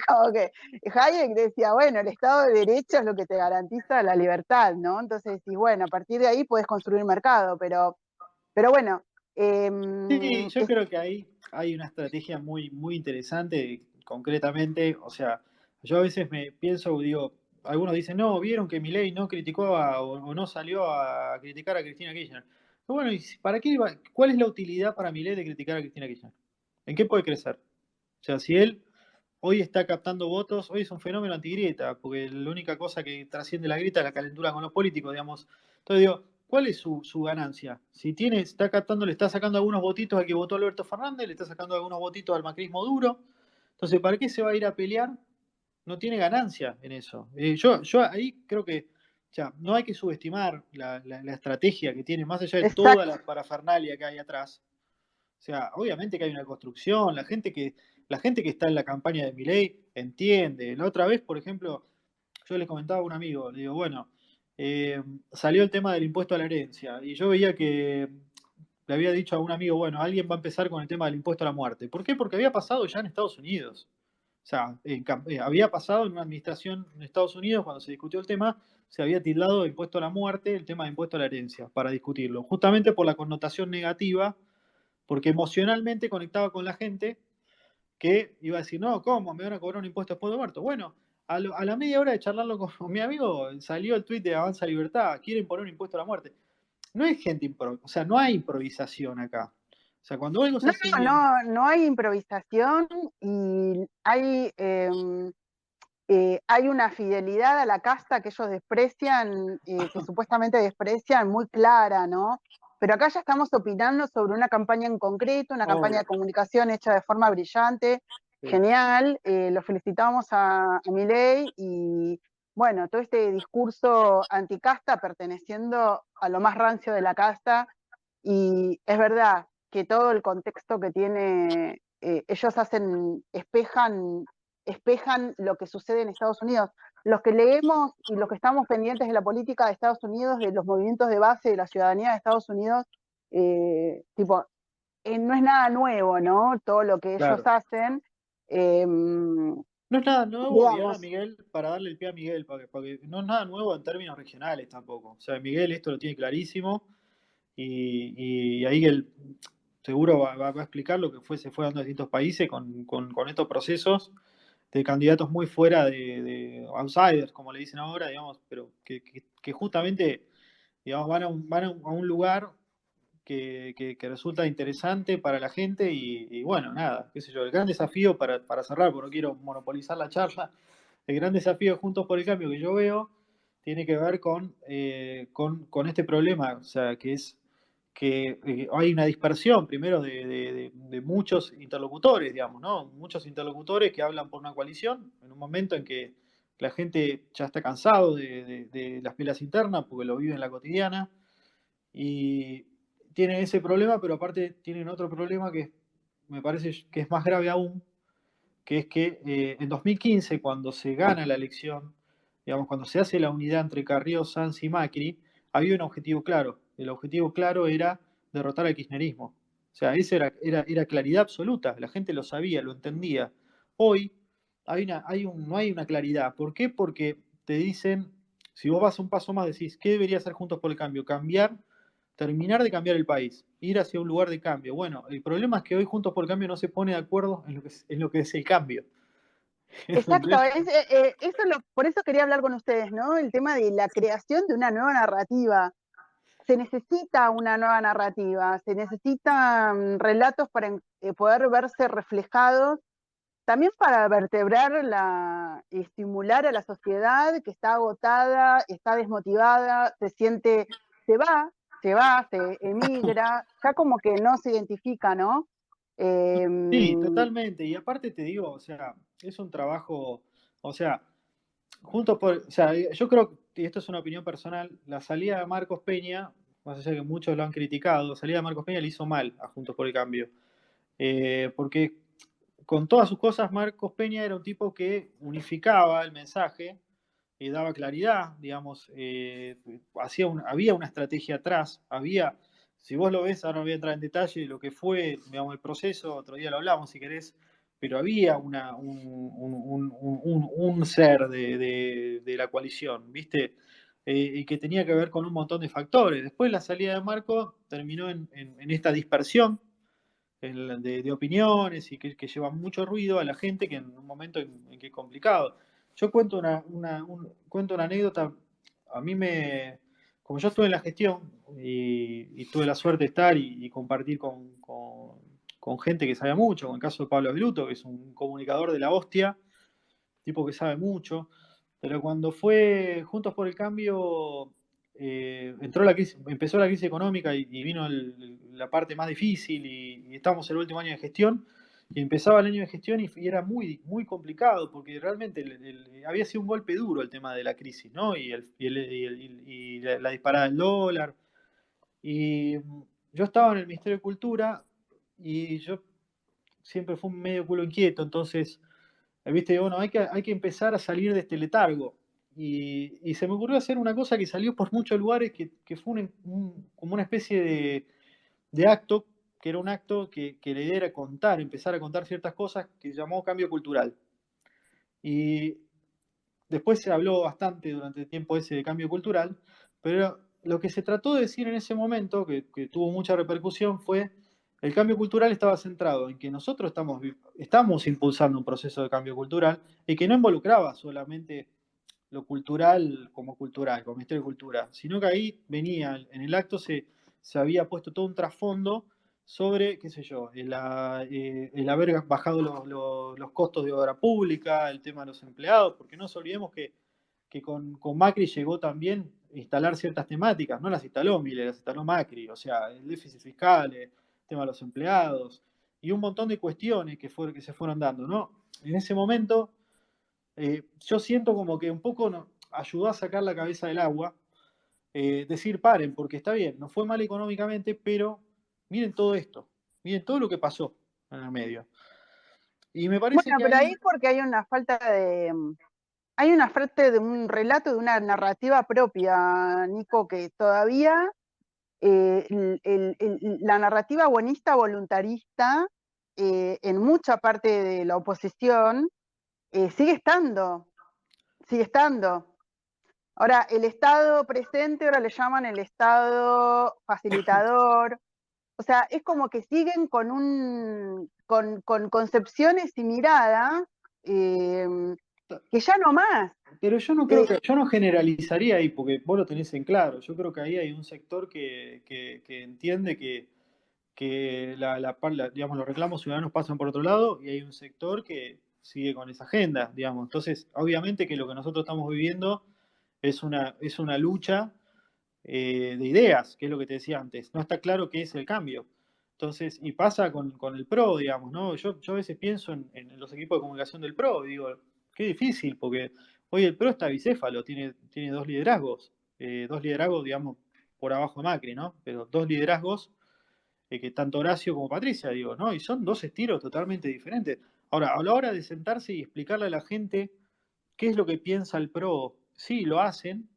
Como que Hayek decía, bueno, el Estado de Derecho es lo que te garantiza la libertad, ¿no? Entonces decís, bueno, a partir de ahí puedes construir mercado, pero bueno. Sí, yo creo que ahí hay una estrategia muy, muy interesante, concretamente, o sea, yo a veces me pienso, digo, algunos dicen, no, vieron que Milei no criticó o no salió a criticar a Cristina Kirchner. Pero bueno, ¿para qué cuál es la utilidad para Milei de criticar a Cristina Kirchner? ¿En qué puede crecer? O sea, si él hoy está captando votos, hoy es un fenómeno antigrieta, porque la única cosa que trasciende la grieta es la calentura con los políticos, digamos. Entonces digo, ¿cuál es su ganancia? Si está captando, le está sacando algunos votitos al que votó Alberto Fernández, le está sacando algunos votitos al macrismo duro, Entonces, ¿para qué se va a ir a pelear? No tiene ganancia en eso. Yo ahí creo que no hay que subestimar la estrategia que tiene, más allá de toda Exacto. la parafernalia que hay atrás. O sea, obviamente que hay una construcción, la gente que está en la campaña de Milei entiende. La otra vez, por ejemplo, yo le comentaba a un amigo, le digo, bueno, salió el tema del impuesto a la herencia, y yo veía que le había dicho a un amigo, bueno, alguien va a empezar con el tema del impuesto a la muerte. ¿Por qué? Porque había pasado ya en Estados Unidos. O sea, había pasado en una administración en Estados Unidos, cuando se discutió el tema, se había tildado de impuesto a la muerte el tema de impuesto a la herencia, para discutirlo, justamente por la connotación negativa, porque emocionalmente conectaba con la gente que iba a decir, no, ¿cómo? ¿Me van a cobrar un impuesto después de muerto? Bueno, a la media hora de charlarlo con mi amigo, salió el tuit de Avanza Libertad, quieren poner un impuesto a la muerte. No es gente, o sea, no hay improvisación acá. O sea, cuando algo se No, hace bien, no, no hay improvisación y hay una fidelidad a la casta que ellos desprecian, que supuestamente desprecian, muy clara, ¿no? Pero acá ya estamos opinando sobre una campaña en concreto, una campaña de obvio. comunicación hecha de forma brillante, Sí, genial, lo felicitamos a Milei y bueno, todo este discurso anticasta perteneciendo a lo más rancio de la casta, y es verdad que todo el contexto que tiene, ellos espejan lo que sucede en Estados Unidos. Los que leemos y los que estamos pendientes de la política de Estados Unidos, de los movimientos de base de la ciudadanía de Estados Unidos, tipo, no es nada nuevo, ¿no? Todo lo que ellos claro. hacen. Eh, No es nada nuevo, y ahora digamos, Miguel, para darle el pie a Miguel, porque no es nada nuevo en términos regionales tampoco. O sea, Miguel esto lo tiene clarísimo, y ahí él seguro va a explicar lo que se fue dando en distintos países con estos procesos de candidatos muy fuera de outsiders, como le dicen ahora, digamos, pero que justamente, digamos, van a un lugar que resulta interesante para la gente, y bueno, nada, qué sé yo, el gran desafío para cerrar, porque no quiero monopolizar la charla, el gran desafío de Juntos por el Cambio que yo veo tiene que ver con este problema, o sea, que es que hay una dispersión primero de muchos interlocutores, digamos, ¿no? Muchos interlocutores que hablan por una coalición en un momento en que la gente ya está cansado de las peleas internas porque lo vive en la cotidiana, y tienen ese problema, pero aparte tienen otro problema que me parece que es más grave aún, que es que en 2015, cuando se gana la elección, digamos, cuando se hace la unidad entre Carrió, Sanz y Macri, había un objetivo claro. El objetivo claro era derrotar al kirchnerismo. O sea, esa era claridad absoluta, la gente lo sabía, lo entendía. Hoy no hay una claridad. ¿Por qué? Porque te dicen, si vos vas un paso más, decís, ¿qué debería hacer Juntos por el Cambio? Terminar de cambiar el país, ir hacia un lugar de cambio. Bueno, el problema es que hoy Juntos por el Cambio no se pone de acuerdo en lo que es el cambio. exacto, ¿Entendés? por eso quería hablar con ustedes, ¿no? El tema de la creación de una nueva narrativa. Se necesita una nueva narrativa, se necesitan relatos para poder verse reflejados, también para vertebrar y estimular a la sociedad que está agotada, está desmotivada, se emigra, ya como que no se identifica, ¿no? Sí, Em, totalmente. Y aparte te digo, o sea, es un trabajo, o sea, o sea, yo creo, y esto es una opinión personal, la salida de Marcos Peña, más allá de que muchos lo han criticado, la salida de Marcos Peña le hizo mal a Juntos por el Cambio. Porque con todas sus cosas, Marcos Peña era un tipo que unificaba el mensaje y daba claridad, digamos, había una estrategia atrás, si vos lo ves, ahora no voy a entrar en detalle, lo que fue, digamos, el proceso, otro día lo hablamos si querés, pero había un ser de la coalición, ¿viste? Y que tenía que ver con un montón de factores. Después la salida de Marco terminó en esta dispersión de opiniones, y que lleva mucho ruido a la gente, que en un momento en que es complicado. Yo cuento una anécdota. A mí como yo estuve en la gestión y tuve la suerte de estar y compartir con gente que sabe mucho, con el caso de Pablo Beluto, que es un comunicador de la hostia, tipo que sabe mucho, pero cuando fue Juntos por el Cambio, empezó la crisis económica, y vino la parte más difícil, y estamos en el último año de gestión, y empezaba el año de gestión y era muy, muy complicado, porque realmente había sido un golpe duro el tema de la crisis, ¿no? Y la disparada del dólar. Y yo estaba en el Ministerio de Cultura y yo siempre fui un medio culo inquieto, entonces, viste, bueno, hay que empezar a salir de este letargo. Y se me ocurrió hacer una cosa que salió por muchos lugares, que fue como una especie de acto, que era un acto que la idea era contar, empezar a contar ciertas cosas, que se llamó Cambio Cultural. Y después se habló bastante durante el tiempo ese de cambio cultural, pero lo que se trató de decir en ese momento, que tuvo mucha repercusión, fue el cambio cultural estaba centrado en que nosotros estamos impulsando un proceso de cambio cultural y que no involucraba solamente lo cultural, como Ministerio de Cultura, sino que ahí venía, en el acto se había puesto todo un trasfondo sobre, qué sé yo, el haber bajado los costos de obra pública, el tema de los empleados, porque no nos olvidemos que con Macri llegó también a instalar ciertas temáticas, no las instaló Milei, las instaló Macri, o sea, el déficit fiscal, el tema de los empleados, y un montón de cuestiones que se fueron dando, ¿no? En ese momento yo siento como que un poco ayudó a sacar la cabeza del agua, decir paren, porque está bien, nos fue mal económicamente, pero miren todo esto, miren todo lo que pasó en el medio. Y me parece Bueno, que pero ahí ahí, porque hay una falta de un relato, de una narrativa propia, Nico, que todavía la narrativa buenista voluntarista en mucha parte de la oposición sigue estando, sigue estando. Ahora, el Estado presente, ahora le llaman el Estado facilitador. O sea, es como que siguen con concepciones y miradas eh, que ya no más. pero yo no creo yo no generalizaría ahí, porque vos lo tenés en claro. Yo creo que ahí hay un sector que entiende que digamos, los reclamos ciudadanos pasan por otro lado y hay un sector que sigue con esa agenda, digamos. Entonces, obviamente que lo que nosotros estamos viviendo es una lucha de ideas, que es lo que te decía antes. No está claro qué es el cambio. Entonces, y pasa con el PRO, digamos, ¿no? Yo a veces pienso en los equipos de comunicación del PRO y digo, qué difícil, porque hoy el PRO está bicéfalo, tiene dos liderazgos, digamos, por abajo de Macri, ¿no? Pero dos liderazgos que tanto Horacio como Patricia, digo, ¿no? Y son dos estilos totalmente diferentes. Ahora, a la hora de sentarse y explicarle a la gente qué es lo que piensa el PRO, sí, lo hacen,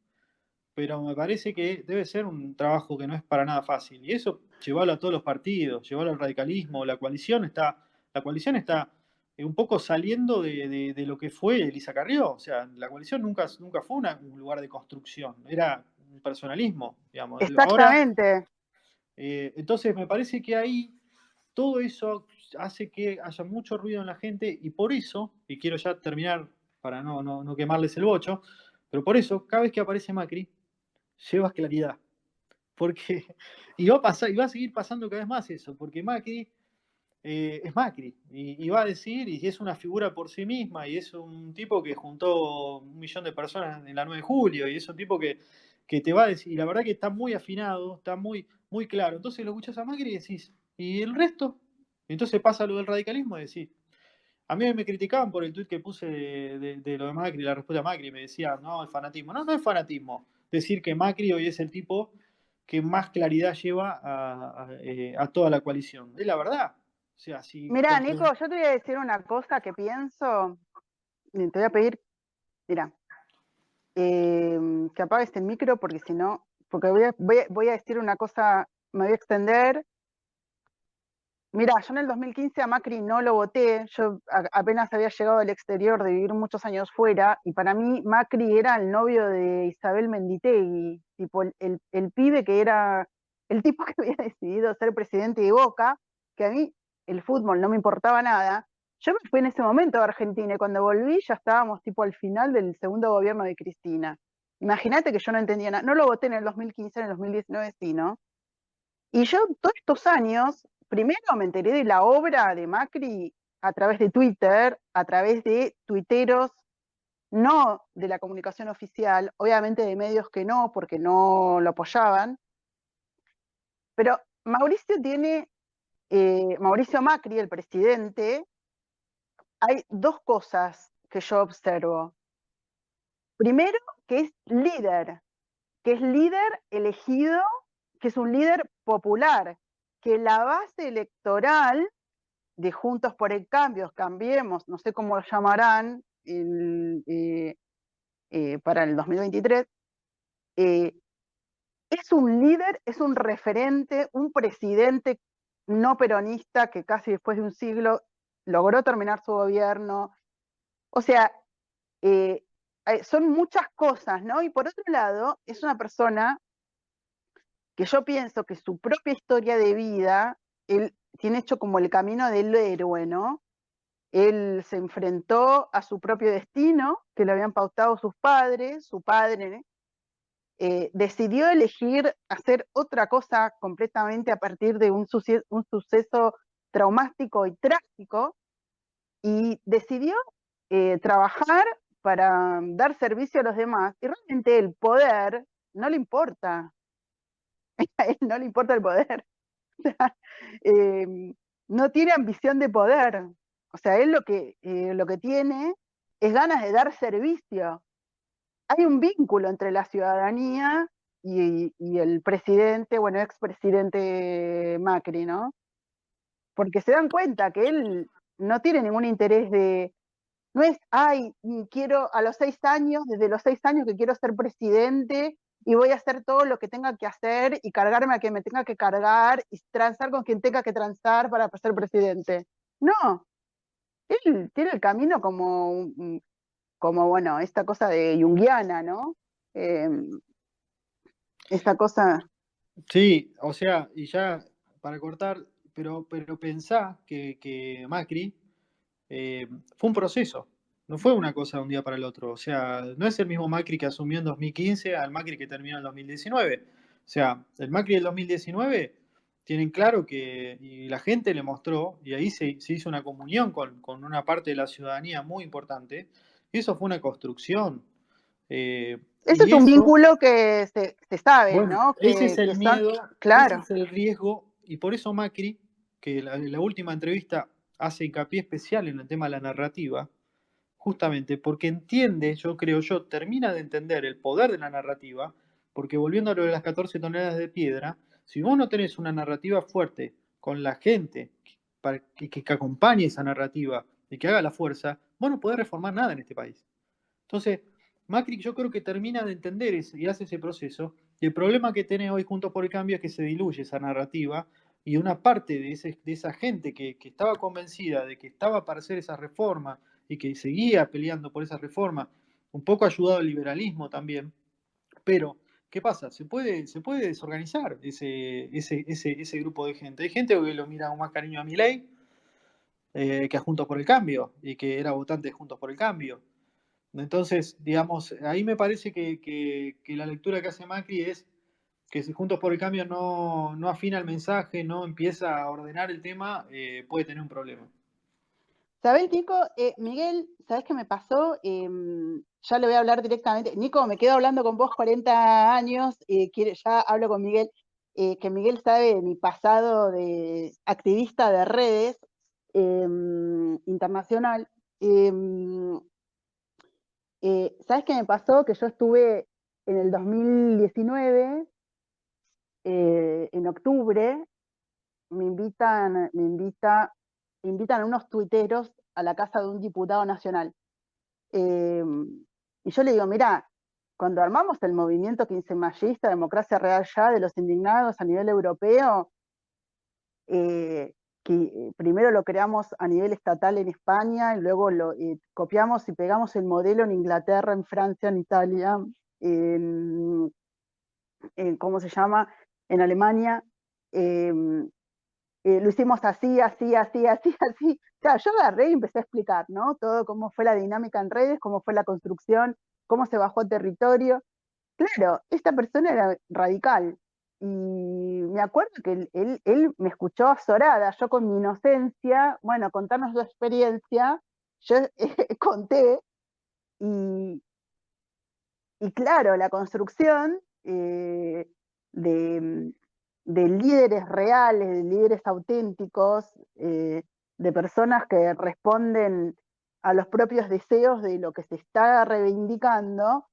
pero me parece que debe ser un trabajo que no es para nada fácil. Y eso llevarlo a todos los partidos, llevarlo al radicalismo, la coalición está un poco saliendo de lo que fue Elisa Carrió. O sea, la coalición nunca fue un lugar de construcción, era un personalismo, digamos. Ahora, Exactamente. entonces me parece que ahí todo eso hace que haya mucho ruido en la gente y por eso, y quiero ya terminar para no quemarles el bocho, pero por eso, cada vez que aparece Macri, lleva claridad. Porque, y va a pasar, y va a seguir pasando cada vez más eso, porque Macri es Macri, y va a decir, y es una figura por sí misma, y es un tipo que juntó 1 millón de personas en la 9 de julio, y es un tipo que te va a decir, y la verdad que está muy afinado, está muy, muy claro. Entonces lo escuchás a Macri y decís, ¿y el resto? Entonces pasa lo del radicalismo y decís, a mí me criticaban por el tuit que puse de lo de Macri, la respuesta a Macri, me decían, no, el fanatismo. No, no es fanatismo. Decir que Macri hoy es el tipo que más claridad lleva a toda la coalición. Es la verdad. O sea, si Mirá, Nico, yo te voy a decir una cosa que pienso, y te voy a pedir, mira, que apagues el micro porque si no, porque voy a decir una cosa, me voy a extender. Mirá, yo en el 2015 a Macri no lo voté, yo apenas había llegado del exterior de vivir muchos años fuera, y para mí Macri era el novio de Isabel Menditegui, tipo el pibe que era, el tipo que había decidido ser presidente de Boca, que a mí el fútbol no me importaba nada. Yo me fui en ese momento a Argentina y cuando volví ya estábamos tipo al final del segundo gobierno de Cristina. Imagínate que yo no entendía nada, no lo voté en el 2015, en el 2019 sí, ¿no? Y yo todos estos años, primero me enteré de la obra de Macri a través de Twitter, a través de tuiteros, no de la comunicación oficial, obviamente de medios que no, porque no lo apoyaban. Pero Mauricio tiene Mauricio Macri, el presidente, hay dos cosas que yo observo. Primero, que es líder elegido, que es un líder popular, que la base electoral de Juntos por el Cambio, Cambiemos, no sé cómo lo llamarán para el 2023, es un líder, es un referente, un presidente no peronista que casi después de un siglo logró terminar su gobierno. O sea, son muchas cosas, ¿no? Y por otro lado, es una persona que yo pienso que su propia historia de vida, él tiene hecho como el camino del héroe, ¿no? Él se enfrentó a su propio destino, que le habían pautado sus padres, su padre, decidió elegir hacer otra cosa completamente a partir de un suceso traumático y trágico, y decidió trabajar para dar servicio a los demás, y realmente el poder no le importa, a él no le importa el poder, no tiene ambición de poder, o sea, él lo que tiene es ganas de dar servicio. Hay un vínculo entre la ciudadanía y el presidente, bueno, expresidente Macri, ¿no? Porque se dan cuenta que él no tiene ningún interés no es, ay, quiero a los 6 años, desde los 6 años que quiero ser presidente y voy a hacer todo lo que tenga que hacer y cargarme a quien me tenga que cargar y transar con quien tenga que transar para ser presidente. No, él tiene el camino como bueno, esta cosa de junguiana, ¿no? Eh, esta cosa. Sí, o sea, y ya para cortar, pero pensá que Macri fue un proceso, no fue una cosa de un día para el otro. O sea, no es el mismo Macri que asumió en 2015 al Macri que terminó en 2019. O sea, el Macri del 2019 tienen claro que, y la gente le mostró, y ahí se hizo una comunión con una parte de la ciudadanía muy importante, y eso fue una construcción. Ese Y es un eso, vínculo que se sabe, bueno, ¿no? ese es Que el son, miedo, ese claro. es el riesgo, y por eso Macri, que la última entrevista hace hincapié especial en el tema de la narrativa, justamente porque entiende, yo creo yo, termina de entender el poder de la narrativa, porque volviendo a lo de las 14 toneladas de piedra, si vos no tenés una narrativa fuerte con la gente para que acompañe esa narrativa y que haga la fuerza, vos no podés reformar nada en este país. Entonces, Macri yo creo que termina de entender eso y hace ese proceso. Y el problema que tiene hoy Juntos por el Cambio es que se diluye esa narrativa y una parte de esa gente que estaba convencida de que estaba para hacer esa reforma y que seguía peleando por esa reforma, un poco ayudado al liberalismo también, pero ¿qué pasa? Se puede desorganizar ese grupo de gente. Hay gente que lo mira con más cariño a Milei que a Juntos por el Cambio y que era votante de Juntos por el Cambio. Entonces, digamos, ahí me parece que la lectura que hace Macri es que si Juntos por el Cambio no afina el mensaje, no empieza a ordenar el tema, puede tener un problema. ¿Sabés, Nico? Miguel, ¿sabés qué me pasó? Ya le voy a hablar directamente. Nico, me quedo hablando con vos 40 años, ya hablo con Miguel, que Miguel sabe de mi pasado de activista de redes internacional. ¿Sabés qué me pasó? Que yo estuve en el 2019, en octubre, me invitan unos tuiteros a la casa de un diputado nacional. Y yo le digo, mirá, cuando armamos el movimiento quincemayista, Democracia Real Ya, de los indignados a nivel europeo, eh, que primero lo creamos a nivel estatal en España y luego lo copiamos y pegamos el modelo en Inglaterra, en Francia, en Italia, ¿cómo se llama? En Alemania. Lo hicimos así, así, así, así, así. Claro, yo agarré y empecé a explicar, ¿no? Todo cómo fue la dinámica en redes, cómo fue la construcción, cómo se bajó territorio. Claro, esta persona era radical. Y me acuerdo que él me escuchó azorada, yo con mi inocencia, bueno, contarnos su experiencia, yo conté, y, y claro, la construcción de, de líderes reales, de líderes auténticos, de personas que responden a los propios deseos de lo que se está reivindicando,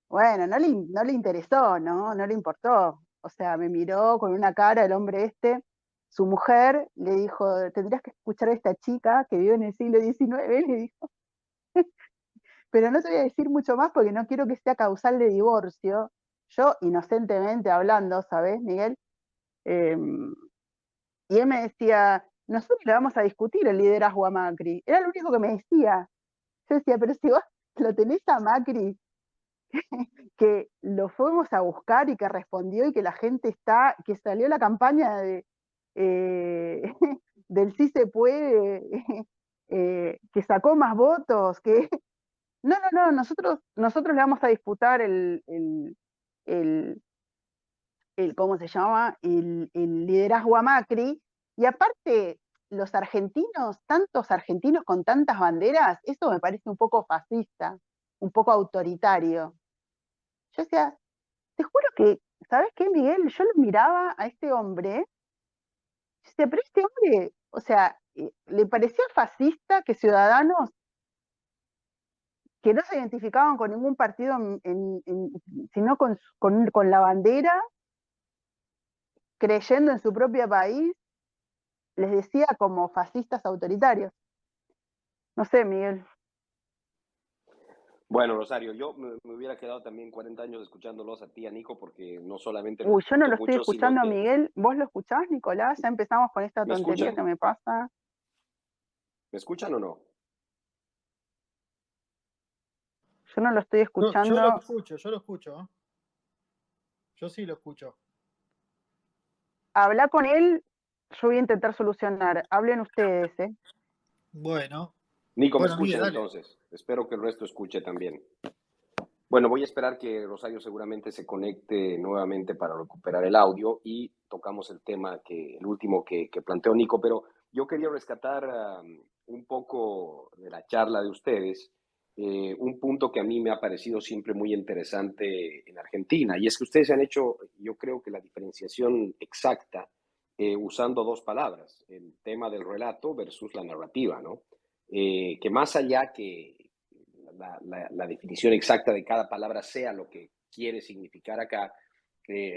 bueno, no le interesó, ¿no? No le importó. O sea, me miró con una cara el hombre este, su mujer le dijo, tendrías que escuchar a esta chica que vive en el siglo XIX, le dijo, pero no te voy a decir mucho más porque no quiero que sea causal de divorcio. Yo, inocentemente hablando, ¿sabes, Miguel? Y él me decía, nosotros le vamos a discutir el liderazgo a Macri. Era lo único que me decía. Yo decía, pero si vos lo tenés a Macri, que lo fuimos a buscar y que respondió y que la gente está, que salió la campaña de, del sí se puede, que sacó más votos, que no, nosotros le vamos a disputar el, ¿cómo se llama? El liderazgo a Macri. Y aparte, los argentinos, tantos argentinos con tantas banderas, eso me parece un poco fascista, un poco autoritario. Yo decía, te juro que, ¿sabes qué, Miguel? Yo lo miraba a este hombre, y decía, pero este hombre, o sea, le parecía fascista que ciudadanos que no se identificaban con ningún partido, sino con la bandera, creyendo en su propio país, les decía como fascistas autoritarios. No sé, Miguel. Bueno, Rosario, yo me hubiera quedado también 40 años escuchándolos a ti, a Nico, porque no solamente los Uy, yo no disfruto lo estoy mucho, sino escuchando a que... Miguel. ¿Vos lo escuchás, Nicolás? Ya empezamos con esta ¿Me tontería que escuchan? me pasa. ¿Me escuchan o no? Yo no lo estoy Yo lo escuchando. escucho, yo lo escucho. ¿Eh? Yo sí lo escucho. Habla con él, yo voy a intentar solucionar. Hablen ustedes, ¿eh? Bueno, Nico, ¿me bueno, Miguel, escuchan dale. entonces? Espero que el resto escuche también. Bueno, voy a esperar que Rosario seguramente se conecte nuevamente para recuperar el audio y tocamos el tema, el último que planteó Nico, pero yo quería rescatar un poco de la charla de ustedes, un punto que a mí me ha parecido siempre muy interesante en Argentina, y es que ustedes han hecho, yo creo que la diferenciación exacta usando dos palabras, el tema del relato versus la narrativa, ¿no? Que más allá que la definición exacta de cada palabra sea lo que quiere significar acá,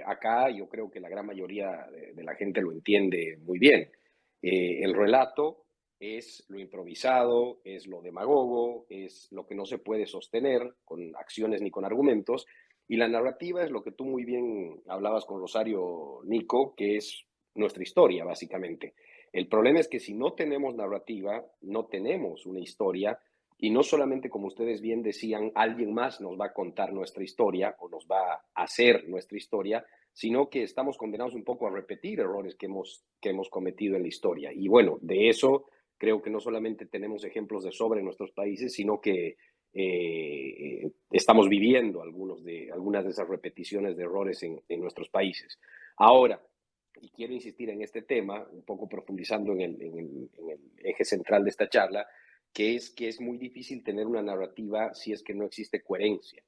acá yo creo que la gran mayoría de la gente lo entiende muy bien. El relato es lo improvisado, es lo demagogo, es lo que no se puede sostener con acciones ni con argumentos, y la narrativa es lo que tú muy bien hablabas con Rosario, Nico, que es nuestra historia, básicamente. El problema es que si no tenemos narrativa, no tenemos una historia, y no solamente, como ustedes bien decían, alguien más nos va a contar nuestra historia o nos va a hacer nuestra historia, sino que estamos condenados un poco a repetir errores que hemos cometido en la historia. Y bueno, de eso creo que no solamente tenemos ejemplos de sobra en nuestros países, sino que estamos viviendo algunas de esas repeticiones de errores en nuestros países. Ahora, y quiero insistir en este tema, un poco profundizando en el eje central de esta charla, que es muy difícil tener una narrativa si es que no existe coherencia.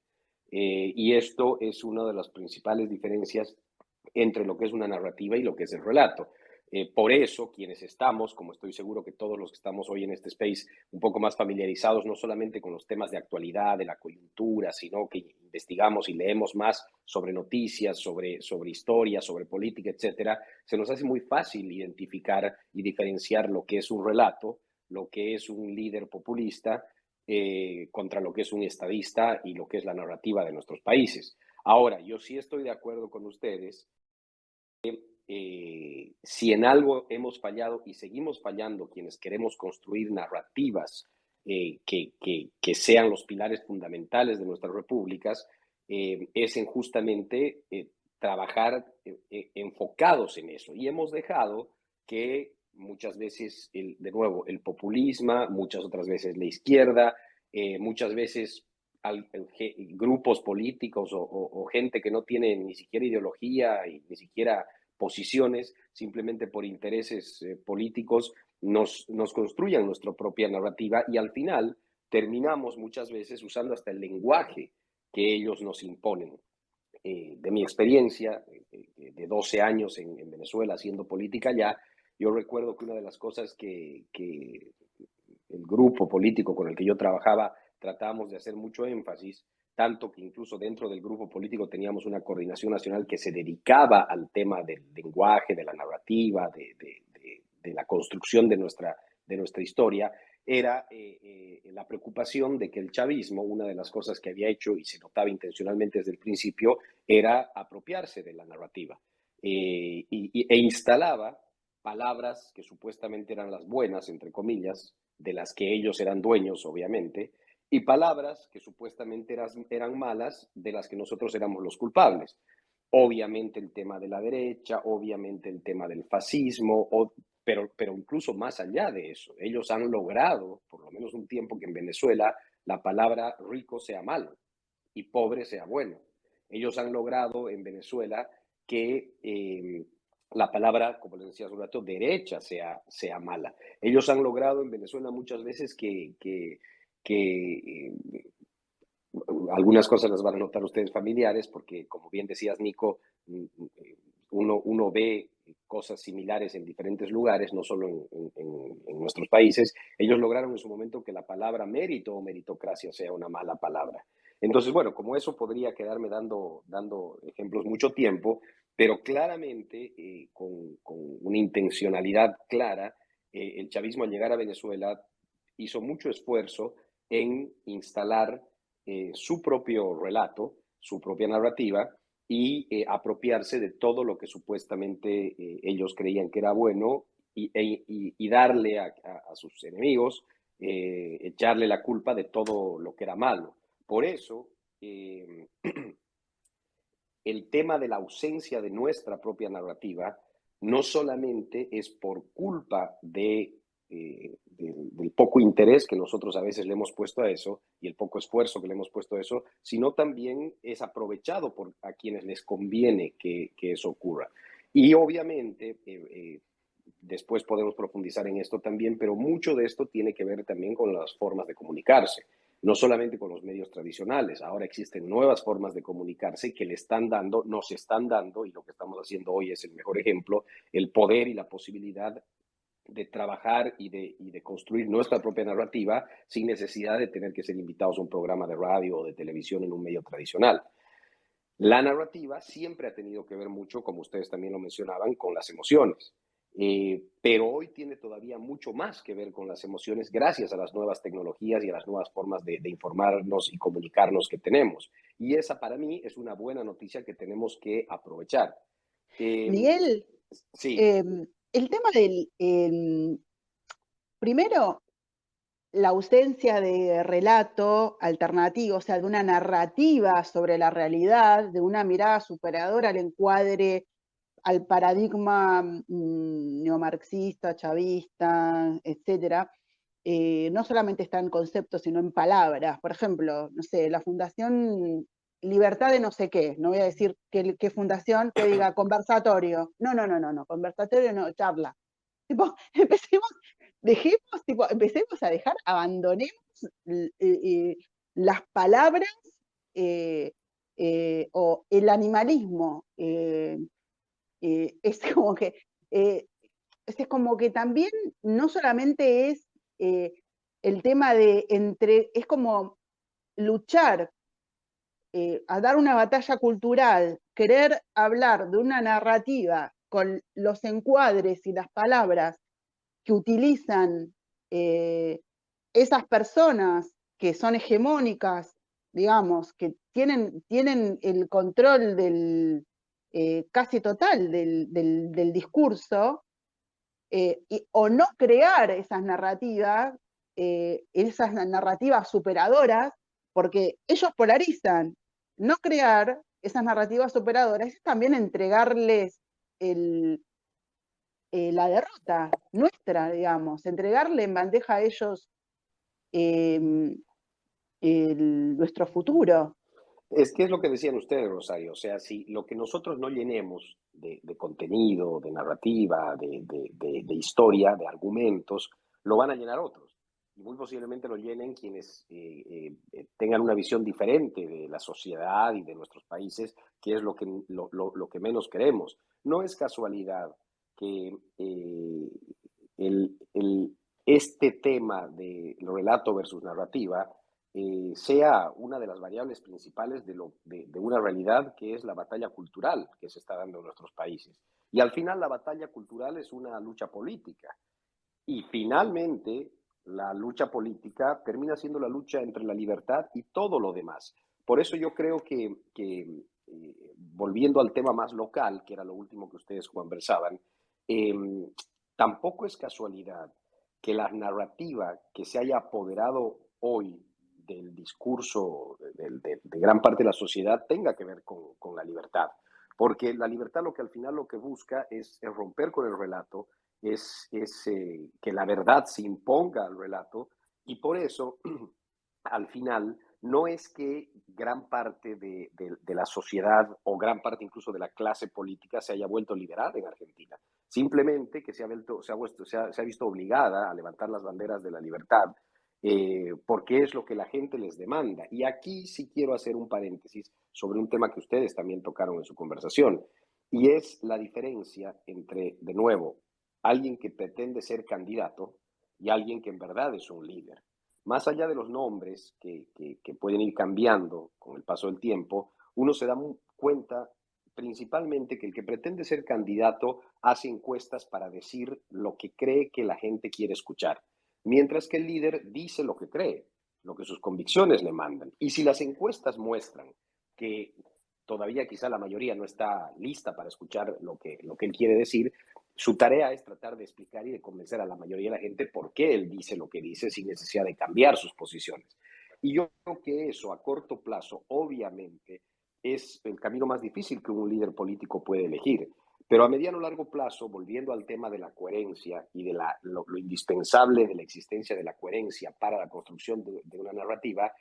Y esto es una de las principales diferencias entre lo que es una narrativa y lo que es el relato. Por eso, quienes estamos, como estoy seguro que todos los que estamos hoy en este space, un poco más familiarizados, no solamente con los temas de actualidad, de la coyuntura, sino que investigamos y leemos más sobre noticias, sobre historia, sobre política, etcétera, se nos hace muy fácil identificar y diferenciar lo que es un relato, lo que es un líder populista, contra lo que es un estadista y lo que es la narrativa de nuestros países. Ahora, yo sí estoy de acuerdo con ustedes. Si en algo hemos fallado y seguimos fallando quienes queremos construir narrativas que sean los pilares fundamentales de nuestras repúblicas, es en justamente trabajar enfocados en eso. Y hemos dejado que muchas veces, de nuevo, el populismo, muchas otras veces la izquierda, muchas veces grupos políticos o gente que no tiene ni siquiera ideología y ni siquiera posiciones, simplemente por intereses políticos, nos construyan nuestra propia narrativa y al final terminamos muchas veces usando hasta el lenguaje que ellos nos imponen. de mi experiencia de 12 años en Venezuela haciendo política allá, yo recuerdo que una de las cosas que el grupo político con el que yo trabajaba tratábamos de hacer mucho énfasis, tanto que incluso dentro del grupo político teníamos una coordinación nacional que se dedicaba al tema del lenguaje, de la narrativa, de la construcción de nuestra historia, era la preocupación de que el chavismo, una de las cosas que había hecho y se notaba intencionalmente desde el principio, era apropiarse de la narrativa e instalaba palabras que supuestamente eran las buenas, entre comillas, de las que ellos eran dueños, obviamente, y palabras que supuestamente eran malas, de las que nosotros éramos los culpables. Obviamente el tema de la derecha, obviamente el tema del fascismo, pero incluso más allá de eso, ellos han logrado, por lo menos un tiempo, que en Venezuela la palabra rico sea malo y pobre sea bueno. Ellos han logrado en Venezuela que la palabra, como les decía hace un rato, derecha sea mala. Ellos han logrado en Venezuela muchas veces que algunas cosas las van a notar ustedes familiares, porque como bien decías, Nico, uno ve cosas similares en diferentes lugares, no solo en nuestros países. Ellos lograron en su momento que la palabra mérito o meritocracia sea una mala palabra. Entonces, bueno, como eso podría quedarme dando ejemplos mucho tiempo, pero claramente con una intencionalidad clara, el chavismo al llegar a Venezuela hizo mucho esfuerzo en instalar su propio relato, su propia narrativa y apropiarse de todo lo que supuestamente ellos creían que era bueno y darle a sus enemigos, echarle la culpa de todo lo que era malo. Por eso, el tema de la ausencia de nuestra propia narrativa no solamente es por culpa del poco interés que nosotros a veces le hemos puesto a eso y el poco esfuerzo que le hemos puesto a eso, sino también es aprovechado por a quienes les conviene que eso ocurra. Y obviamente, después podemos profundizar en esto también, pero mucho de esto tiene que ver también con las formas de comunicarse, no solamente con los medios tradicionales. Ahora existen nuevas formas de comunicarse que le están dando, nos están dando, y lo que estamos haciendo hoy es el mejor ejemplo, el poder y la posibilidad de trabajar y de construir nuestra propia narrativa sin necesidad de tener que ser invitados a un programa de radio o de televisión en un medio tradicional. La narrativa siempre ha tenido que ver mucho, como ustedes también lo mencionaban, con las emociones. Pero hoy tiene todavía mucho más que ver con las emociones gracias a las nuevas tecnologías y a las nuevas formas de informarnos y comunicarnos que tenemos. Y esa para mí es una buena noticia que tenemos que aprovechar. Miguel, Sí. el tema primero, la ausencia de relato alternativo, o sea, de una narrativa sobre la realidad, de una mirada superadora al encuadre, al paradigma neomarxista, chavista, etcétera, no solamente está en conceptos, sino en palabras. Por ejemplo, no sé, la Fundación Libertad de no sé qué, no voy a decir qué fundación que diga conversatorio. No, conversatorio no, charla. Tipo, empecemos a dejar, abandonemos las palabras o el animalismo. Es como que es como que también no solamente es el tema de es como luchar a dar una batalla cultural, querer hablar de una narrativa con los encuadres y las palabras que utilizan esas personas que son hegemónicas, digamos, que tienen el control casi total del discurso, o no crear esas narrativas superadoras, porque ellos polarizan. No crear esas narrativas superadoras es también entregarles la derrota nuestra, digamos, entregarle en bandeja a ellos nuestro futuro. Es que es lo que decían ustedes, Rosario. O sea, si lo que nosotros no llenemos de contenido, de narrativa, de historia, de argumentos, lo van a llenar otros. y muy posiblemente lo llenen quienes tengan una visión diferente de la sociedad y de nuestros países, que es lo que menos queremos. No es casualidad que este tema de relato versus narrativa sea una de las variables principales de una realidad que es la batalla cultural que se está dando en nuestros países. Y al final la batalla cultural es una lucha política. Y finalmente la lucha política termina siendo la lucha entre la libertad y todo lo demás. Por eso yo creo que volviendo al tema más local, que era lo último que ustedes conversaban, eh, tampoco es casualidad que la narrativa que se haya apoderado hoy del discurso de gran parte de la sociedad tenga que ver con la libertad. Porque la libertad lo que al final lo que busca es romper con el relato, es que la verdad se imponga al relato, y por eso al final no es que gran parte de la sociedad o gran parte incluso de la clase política se haya vuelto liberal en Argentina, simplemente que se ha visto obligada a levantar las banderas de la libertad, porque es lo que la gente les demanda. Y aquí sí quiero hacer un paréntesis sobre un tema que ustedes también tocaron en su conversación, y es la diferencia entre, de nuevo, alguien que pretende ser candidato y alguien que en verdad es un líder. Más allá de los nombres que pueden ir cambiando con el paso del tiempo, uno se da cuenta principalmente que el que pretende ser candidato hace encuestas para decir lo que cree que la gente quiere escuchar, mientras que el líder dice lo que cree, lo que sus convicciones le mandan. Y si las encuestas muestran que todavía quizá la mayoría no está lista para escuchar lo que él quiere decir, su tarea es tratar de explicar y de convencer a la mayoría de la gente por qué él dice lo que dice sin necesidad de cambiar sus posiciones. Y yo creo que eso a corto plazo, obviamente, es el camino más difícil que un líder político puede elegir. Pero a mediano o largo plazo, volviendo al tema de la coherencia y de lo indispensable de la existencia de la coherencia para la construcción de una narrativa,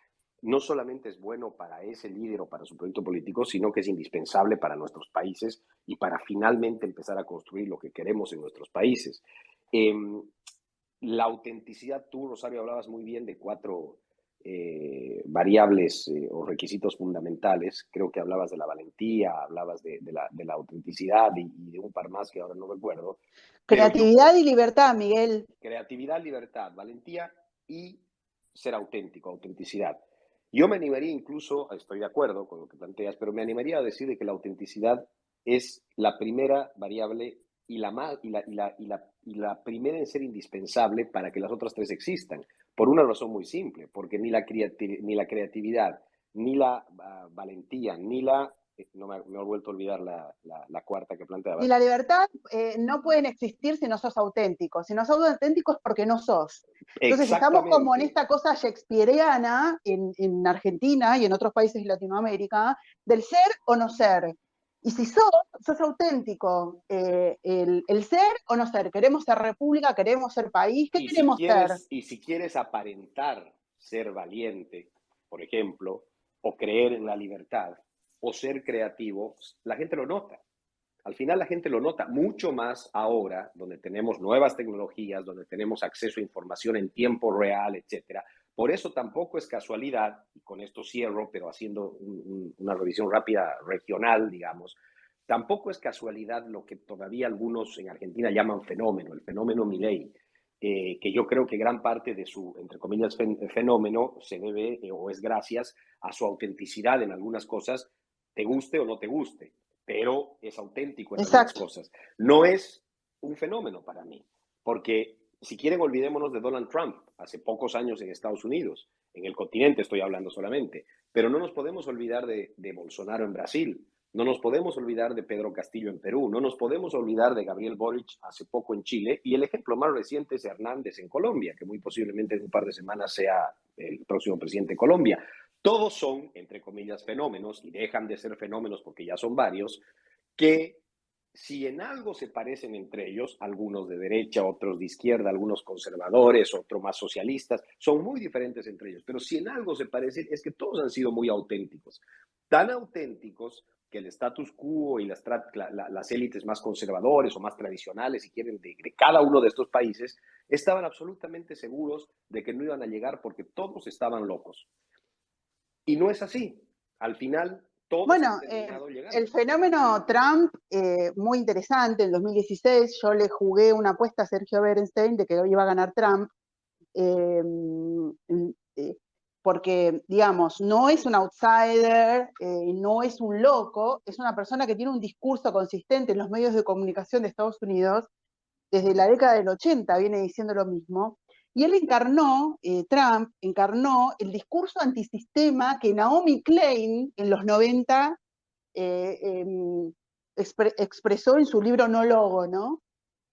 no solamente es bueno para ese líder o para su proyecto político, sino que es indispensable para nuestros países y para finalmente empezar a construir lo que queremos en nuestros países. Eh, la autenticidad, tú, Rosario, hablabas muy bien de 4 variables o requisitos fundamentales. Creo que hablabas de la valentía, hablabas de la autenticidad y de un par más que ahora no recuerdo. Creatividad y libertad, Miguel. Creatividad, libertad, valentía y ser auténtico, autenticidad. Yo me animaría incluso, estoy de acuerdo con lo que planteas, pero me animaría a decir que la autenticidad es la primera variable y la primera en ser indispensable para que las otras 3 existan, por una razón muy simple, porque ni la creatividad, ni la valentía, ni la... No me he vuelto a olvidar la cuarta que planteabas. Y la libertad no pueden existir si no sos auténtico. Si no sos auténtico es porque no sos. Entonces estamos como en esta cosa shakespeariana en Argentina y en otros países de Latinoamérica, del ser o no ser. Y si sos auténtico, el ser o no ser. Queremos ser república, queremos ser país, ¿qué queremos ser? Y si quieres aparentar ser valiente, por ejemplo, o creer en la libertad, o ser creativo, la gente lo nota. Al final la gente lo nota mucho más ahora, donde tenemos nuevas tecnologías, donde tenemos acceso a información en tiempo real, etcétera. Por eso tampoco es casualidad, y con esto cierro, pero haciendo una revisión rápida regional, digamos, tampoco es casualidad lo que todavía algunos en Argentina llaman fenómeno, el fenómeno Milei, que yo creo que gran parte de su, entre comillas, fenómeno se debe o es gracias a su autenticidad en algunas cosas, te guste o no te guste, pero es auténtico en algunas cosas. No es un fenómeno para mí, porque si quieren olvidémonos de Donald Trump, hace pocos años en Estados Unidos, en el continente estoy hablando solamente, pero no nos podemos olvidar de Bolsonaro en Brasil, no nos podemos olvidar de Pedro Castillo en Perú, no nos podemos olvidar de Gabriel Boric hace poco en Chile, y el ejemplo más reciente es Hernández en Colombia, que muy posiblemente en un par de semanas sea el próximo presidente de Colombia. Todos son, entre comillas, fenómenos, y dejan de ser fenómenos porque ya son varios, que si en algo se parecen entre ellos, algunos de derecha, otros de izquierda, algunos conservadores, otros más socialistas, son muy diferentes entre ellos, pero si en algo se parecen es que todos han sido muy auténticos, tan auténticos que el status quo y las élites más conservadores o más tradicionales, si quieren, de cada uno de estos países, estaban absolutamente seguros de que no iban a llegar porque todos estaban locos. Y no es así. Al final, todos han terminado llegando. El fenómeno Trump, muy interesante, en 2016 yo le jugué una apuesta a Sergio Bernstein de que iba a ganar Trump, porque, digamos, no es un outsider, no es un loco, es una persona que tiene un discurso consistente en los medios de comunicación de Estados Unidos, desde la década del 80 viene diciendo lo mismo, y él encarnó, Trump encarnó el discurso antisistema que Naomi Klein en los 90 expresó en su libro No Logo, ¿no?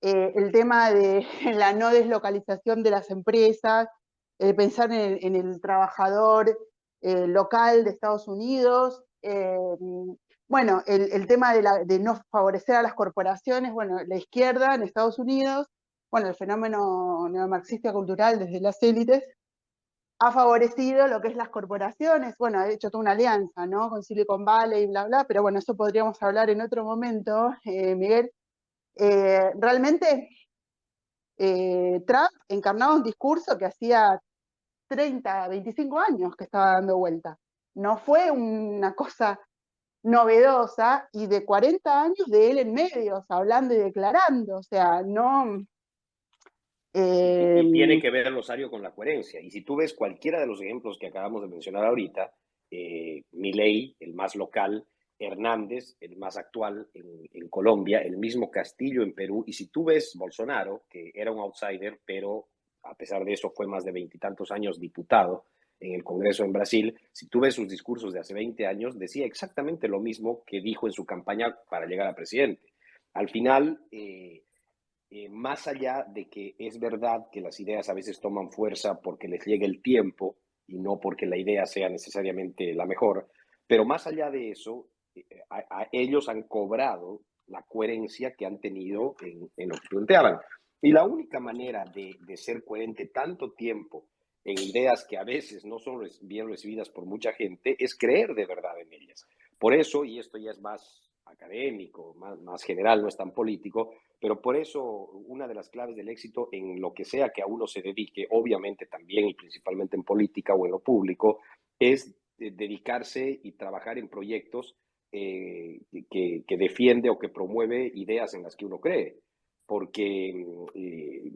El tema de la no deslocalización de las empresas, pensar en el trabajador local de Estados Unidos, bueno, el tema de no favorecer a las corporaciones, bueno, la izquierda en Estados Unidos, bueno, el fenómeno neomarxista cultural desde las élites, ha favorecido lo que es las corporaciones, bueno, ha hecho toda una alianza, ¿no? Con Silicon Valley y bla, bla, pero bueno, eso podríamos hablar en otro momento, Miguel. Realmente Trump encarnaba un discurso que hacía 30, 25 años que estaba dando vuelta. No fue una cosa novedosa, y de 40 años de él en medios, hablando y declarando, o sea, no... Y tiene que ver, Rosario, con la coherencia. Y si tú ves cualquiera de los ejemplos que acabamos de mencionar ahorita, Milei, el más local, Hernández, el más actual en Colombia, el mismo Castillo en Perú, y si tú ves Bolsonaro, que era un outsider, pero a pesar de eso fue más de 20 y tantos años diputado en el Congreso en Brasil, si tú ves sus discursos de hace 20 años, decía exactamente lo mismo que dijo en su campaña para llegar a presidente. Al final, más allá de que es verdad que las ideas a veces toman fuerza porque les llega el tiempo y no porque la idea sea necesariamente la mejor, pero más allá de eso, ellos han cobrado la coherencia que han tenido en lo que planteaban. Y la única manera de ser coherente tanto tiempo en ideas que a veces no son bien recibidas por mucha gente es creer de verdad en ellas. Por eso, y esto ya es más académico, más general, no es tan político, pero por eso una de las claves del éxito en lo que sea que a uno se dedique, obviamente también y principalmente en política o en lo público, es dedicarse y trabajar en proyectos que defiende o que promueve ideas en las que uno cree. Porque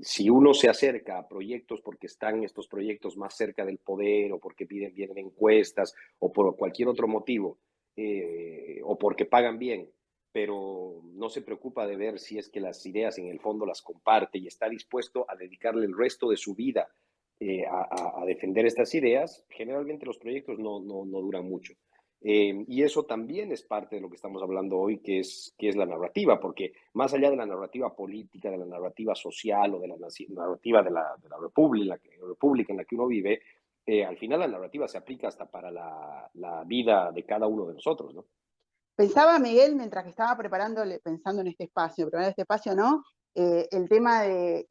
si uno se acerca a proyectos porque están estos proyectos más cerca del poder o porque vienen encuestas o por cualquier otro motivo, o porque pagan bien, pero no se preocupa de ver si es que las ideas en el fondo las comparte y está dispuesto a dedicarle el resto de su vida a defender estas ideas, generalmente los proyectos no duran mucho. Y eso también es parte de lo que estamos hablando hoy, que es la narrativa, porque más allá de la narrativa política, de la narrativa social o de la narrativa de la república en la que uno vive, al final la narrativa se aplica hasta para la vida de cada uno de nosotros, ¿no? Pensaba, Miguel, mientras que estaba pensando en este espacio, preparar este espacio, ¿no? El tema de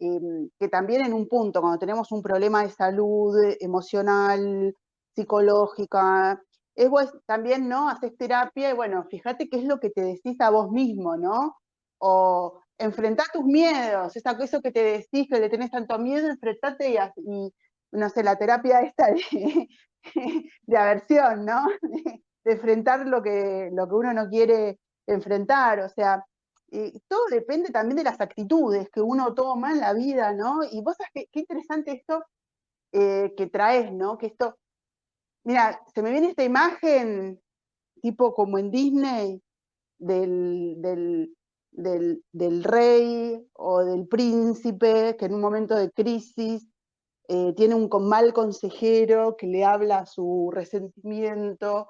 que también en un punto, cuando tenemos un problema de salud emocional, psicológica, es también, ¿no? Haces terapia y bueno, fíjate qué es lo que te decís a vos mismo, ¿no? O enfrentá tus miedos, eso que te decís que le tenés tanto miedo, enfrentate y no sé, la terapia esta de aversión, ¿no? De enfrentar lo que uno no quiere enfrentar, o sea, todo depende también de las actitudes que uno toma en la vida, ¿no? Y vos sabés qué interesante esto que traes, ¿no? Que esto, mira, se me viene esta imagen, tipo como en Disney, del rey o del príncipe que en un momento de crisis tiene un mal consejero que le habla a su resentimiento,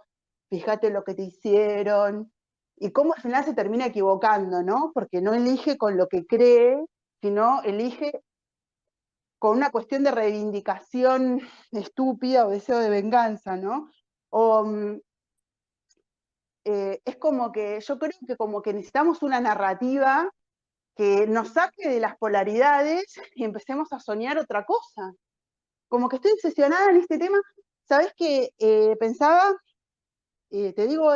fíjate lo que te hicieron, y cómo al final se termina equivocando, ¿no? Porque no elige con lo que cree, sino elige con una cuestión de reivindicación estúpida o deseo de venganza, ¿no? O, es como que, yo creo que como que necesitamos una narrativa que nos saque de las polaridades y empecemos a soñar otra cosa. Como que estoy obsesionada en este tema. ¿Sabés qué? Pensaba, te digo,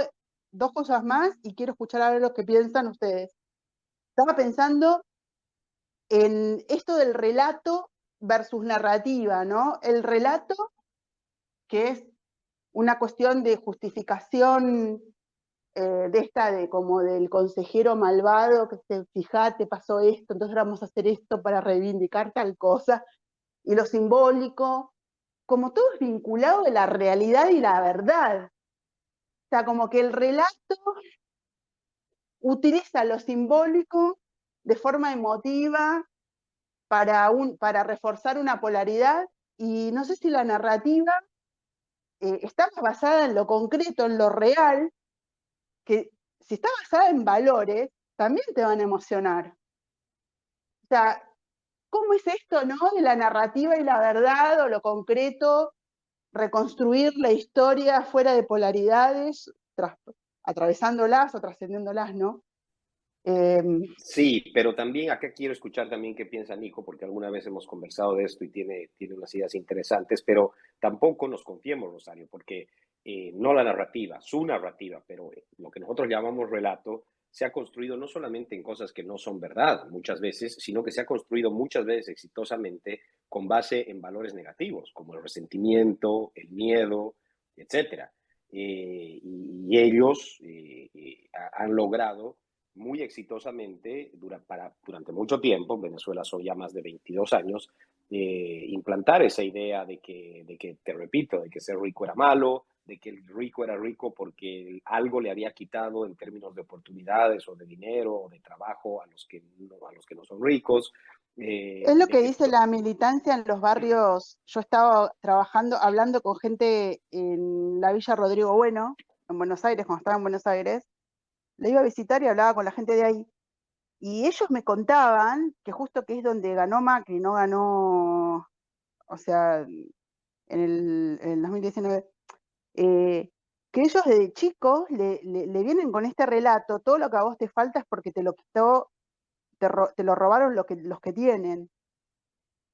dos cosas más y quiero escuchar a ver lo que piensan ustedes. Estaba pensando en esto del relato versus narrativa, ¿no? El relato, que es una cuestión de justificación como del consejero malvado, que se, fíjate, pasó esto, entonces vamos a hacer esto para reivindicar tal cosa, y lo simbólico, como todo es vinculado de la realidad y la verdad. O sea, como que el relato utiliza lo simbólico de forma emotiva para reforzar una polaridad, y no sé si la narrativa está más basada en lo concreto, en lo real, que si está basada en valores, también te van a emocionar. O sea, ¿cómo es esto, no? De la narrativa y la verdad, o lo concreto, reconstruir la historia fuera de polaridades, atravesándolas o trascendiéndolas, ¿no? Sí, pero también acá quiero escuchar también qué piensa Nico, porque alguna vez hemos conversado de esto y tiene unas ideas interesantes, pero tampoco nos confiemos, Rosario, porque no la narrativa, su narrativa, pero lo que nosotros llamamos relato, se ha construido no solamente en cosas que no son verdad muchas veces, sino que se ha construido muchas veces exitosamente con base en valores negativos, como el resentimiento, el miedo, etcétera. Y ellos han logrado muy exitosamente durante mucho tiempo, Venezuela son ya más de 22 años, implantar esa idea de que, te repito, de que ser rico era malo, de que el rico era rico porque algo le había quitado en términos de oportunidades o de dinero o de trabajo a los que no son ricos. Es lo De que que dice la militancia en los barrios. Yo estaba trabajando, hablando con gente en la Villa Rodrigo Bueno, en Buenos Aires, cuando estaba en Buenos Aires. Le iba a visitar y hablaba con la gente de ahí. Y ellos me contaban que justo que es donde ganó Macri, no ganó, o sea, en el 2019, que ellos de chicos le vienen con este relato: todo lo que a vos te falta es porque te lo quitó, te lo robaron los que tienen.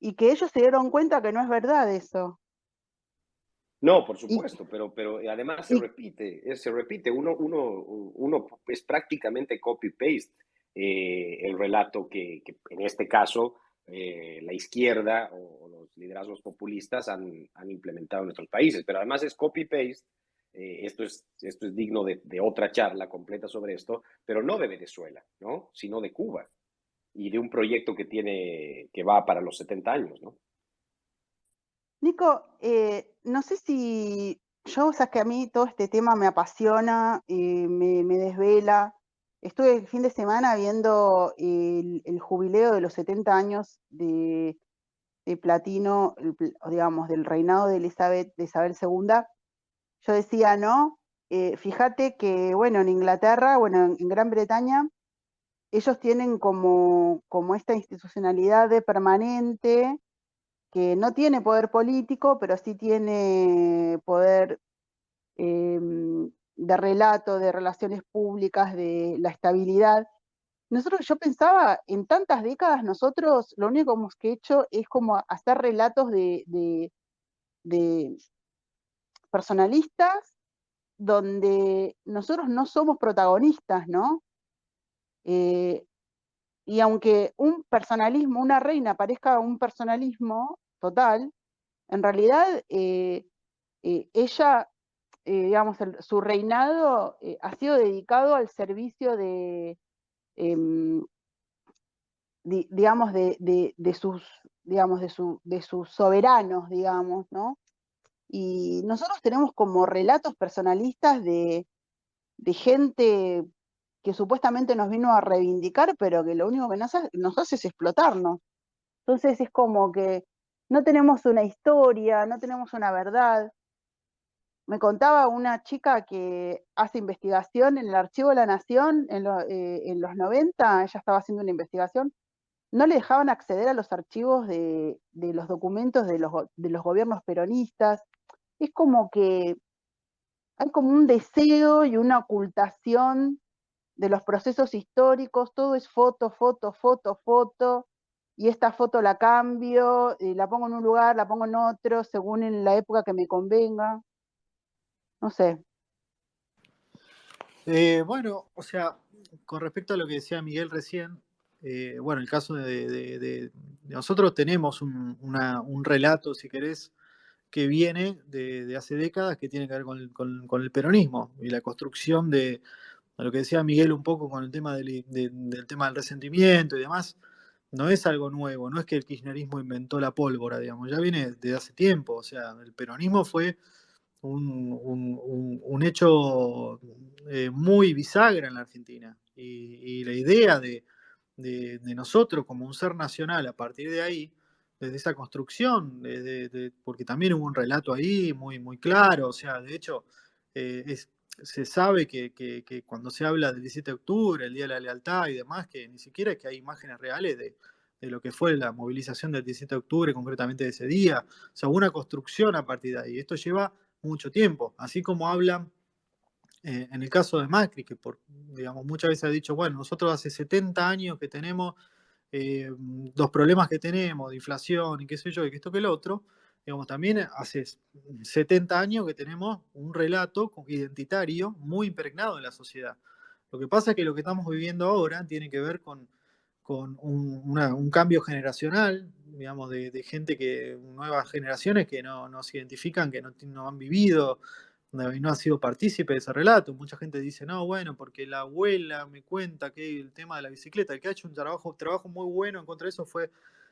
Y que ellos se dieron cuenta que no es verdad eso. No, por Y, supuesto, pero además se y repite, se repite. Uno es prácticamente copy-paste el relato que en este caso la izquierda o los liderazgos populistas han implementado en nuestros países, pero además es copy-paste. Esto es digno de otra charla completa sobre esto, pero no de Venezuela, ¿no? Sino de Cuba y de un proyecto que va para los 70 años, ¿no? Nico, no sé si yo, sabes que a mí todo este tema me apasiona, me desvela. Estuve el fin de semana viendo el jubileo de los 70 años de Platino, digamos, del reinado de Isabel II. Yo decía, ¿no? Fíjate que, bueno, en Inglaterra, bueno, en Gran Bretaña, ellos tienen como esta institucionalidad de permanente, que no tiene poder político, pero sí tiene poder de relato, de relaciones públicas, de la estabilidad. Yo pensaba, en tantas décadas nosotros lo único que hemos hecho es como hacer relatos de personalistas, donde nosotros no somos protagonistas, ¿no? Eh, y aunque un personalismo, una reina parezca un personalismo total, en realidad ella, digamos, su reinado ha sido dedicado al servicio em, digamos, de sus, digamos, de sus soberanos, digamos, ¿no? Y nosotros tenemos como relatos personalistas de gente que supuestamente nos vino a reivindicar, pero que lo único que nos hace es explotarnos. Entonces es como que no tenemos una historia, no tenemos una verdad. Me contaba una chica que hace investigación en el Archivo de la Nación en los 90. Ella estaba haciendo una investigación, no le dejaban acceder a los archivos de los documentos de los gobiernos peronistas. Es como que hay como un deseo y una ocultación de los procesos históricos. Todo es foto, foto, foto, foto, y esta foto la cambio, la pongo en un lugar, la pongo en otro, según en la época que me convenga. No sé. Bueno, o sea, con respecto a lo que decía Miguel recién, bueno, el caso de nosotros tenemos un relato, si querés, que viene de hace décadas que tiene que ver con el peronismo y la construcción de lo que decía Miguel un poco con el tema del tema del resentimiento y demás. No es algo nuevo, no es que el kirchnerismo inventó la pólvora, digamos, ya viene de hace tiempo. O sea, el peronismo fue un hecho muy bisagra en la Argentina. Y la idea de nosotros como un ser nacional a partir de ahí, desde esa construcción, porque también hubo un relato ahí muy, muy claro. O sea, de hecho, se sabe que cuando se habla del 17 de octubre, el Día de la Lealtad y demás, que ni siquiera es que hay imágenes reales de lo que fue la movilización del 17 de octubre, concretamente de ese día. O sea, hubo una construcción a partir de ahí. Esto lleva mucho tiempo, así como hablan en el caso de Macri, que digamos, muchas veces ha dicho, bueno, nosotros hace 70 años que tenemos los problemas que tenemos de inflación y qué sé yo, y que esto que el otro, digamos, también hace 70 años que tenemos un relato identitario muy impregnado en la sociedad. Lo que pasa es que lo que estamos viviendo ahora tiene que ver con un cambio generacional, digamos, de gente nuevas generaciones que no se identifican, que no han vivido y no ha sido partícipe de ese relato. Mucha gente dice, no, bueno, porque la abuela me cuenta que el tema de la bicicleta, el que ha hecho un trabajo muy bueno en contra de eso fue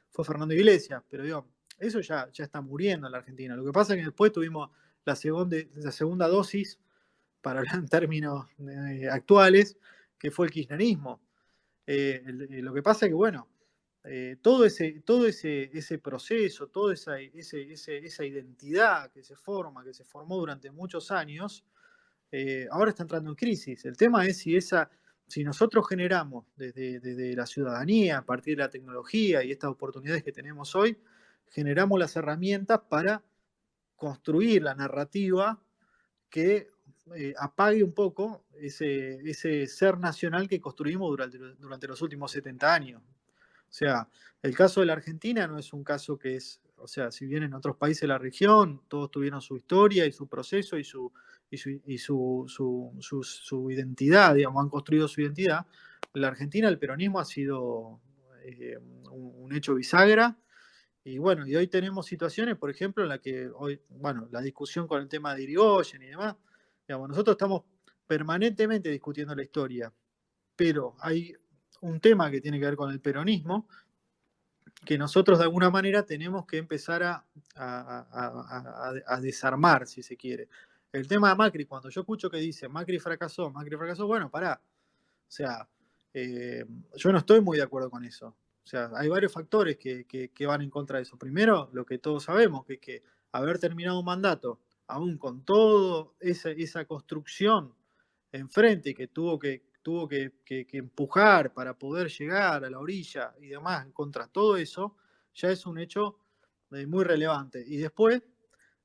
Fernando Iglesias, pero digo, eso ya está muriendo en la Argentina. Lo que pasa es que después tuvimos la segunda dosis, para hablar en términos actuales, que fue el kirchnerismo. Lo que pasa es que, bueno, todo ese proceso, toda esa identidad que se forma, que se formó durante muchos años, ahora está entrando en crisis. El tema es si nosotros generamos desde la ciudadanía, a partir de la tecnología y estas oportunidades que tenemos hoy, generamos las herramientas para construir la narrativa que apague un poco ese ser nacional que construimos durante los últimos 70 años. O sea, el caso de la Argentina no es un caso que es, o sea, si bien en otros países de la región todos tuvieron su historia y su proceso y su identidad, digamos, han construido su identidad, en la Argentina el peronismo ha sido un hecho bisagra. Y bueno, y hoy tenemos situaciones, por ejemplo, en la que hoy, bueno, la discusión con el tema de Irigoyen y demás, digamos, nosotros estamos permanentemente discutiendo la historia, pero hay un tema que tiene que ver con el peronismo, que nosotros de alguna manera tenemos que empezar a desarmar, si se quiere. El tema de Macri, cuando yo escucho que dice Macri fracasó, bueno, pará. O sea, yo no estoy muy de acuerdo con eso. O sea, hay varios factores que van en contra de eso. Primero, lo que todos sabemos, que es que haber terminado un mandato, aún con toda esa construcción enfrente que tuvo que empujar para poder llegar a la orilla y demás, en contra de todo eso, ya es un hecho muy relevante. Y después,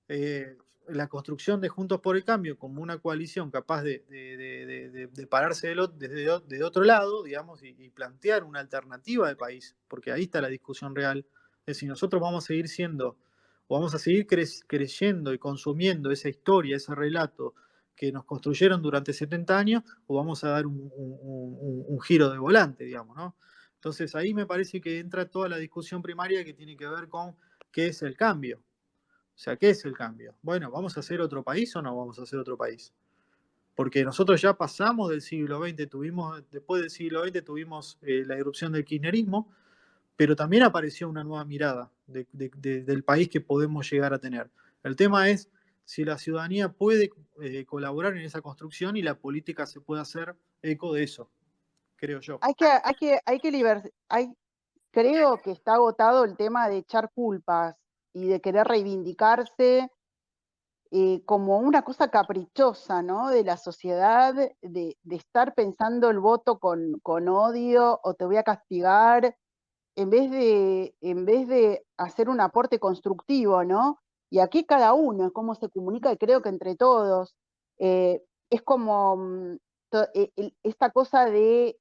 eh, la construcción de Juntos por el Cambio como una coalición capaz de pararse desde otro lado, digamos, y plantear una alternativa de país, porque ahí está la discusión real, de si nosotros vamos a seguir siendo, o vamos a seguir creyendo y consumiendo esa historia, ese relato que nos construyeron durante 70 años, o vamos a dar un giro de volante, digamos, ¿no? Entonces ahí me parece que entra toda la discusión primaria que tiene que ver con qué es el cambio. O sea, ¿qué es el cambio? Bueno, ¿vamos a hacer otro país o no vamos a hacer otro país? Porque nosotros ya pasamos del siglo XX, después del siglo XX tuvimos la irrupción del kirchnerismo, pero también apareció una nueva mirada del país que podemos llegar a tener. El tema es si la ciudadanía puede colaborar en esa construcción y la política se puede hacer eco de eso, creo yo. Creo que está agotado el tema de echar culpas y de querer reivindicarse como una cosa caprichosa, ¿no? De la sociedad, de estar pensando el voto con odio o te voy a castigar, en vez de hacer un aporte constructivo, ¿no? Y aquí cada uno, cómo se comunica, y creo que entre todos, eh, es como esta cosa eh,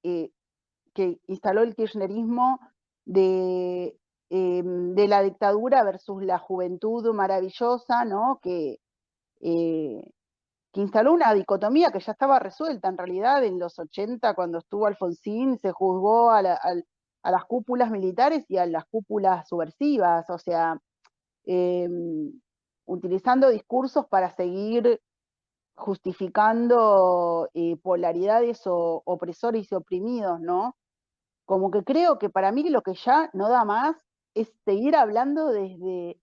que instaló el kirchnerismo de la dictadura versus la juventud maravillosa, ¿no? Eh, que instaló una dicotomía que ya estaba resuelta en realidad en los 80, cuando estuvo Alfonsín, se juzgó a las cúpulas militares y a las cúpulas subversivas, o sea, eh, utilizando discursos para seguir justificando polaridades opresores y oprimidos, ¿no? Como que creo que para mí lo que ya no da más es seguir hablando desde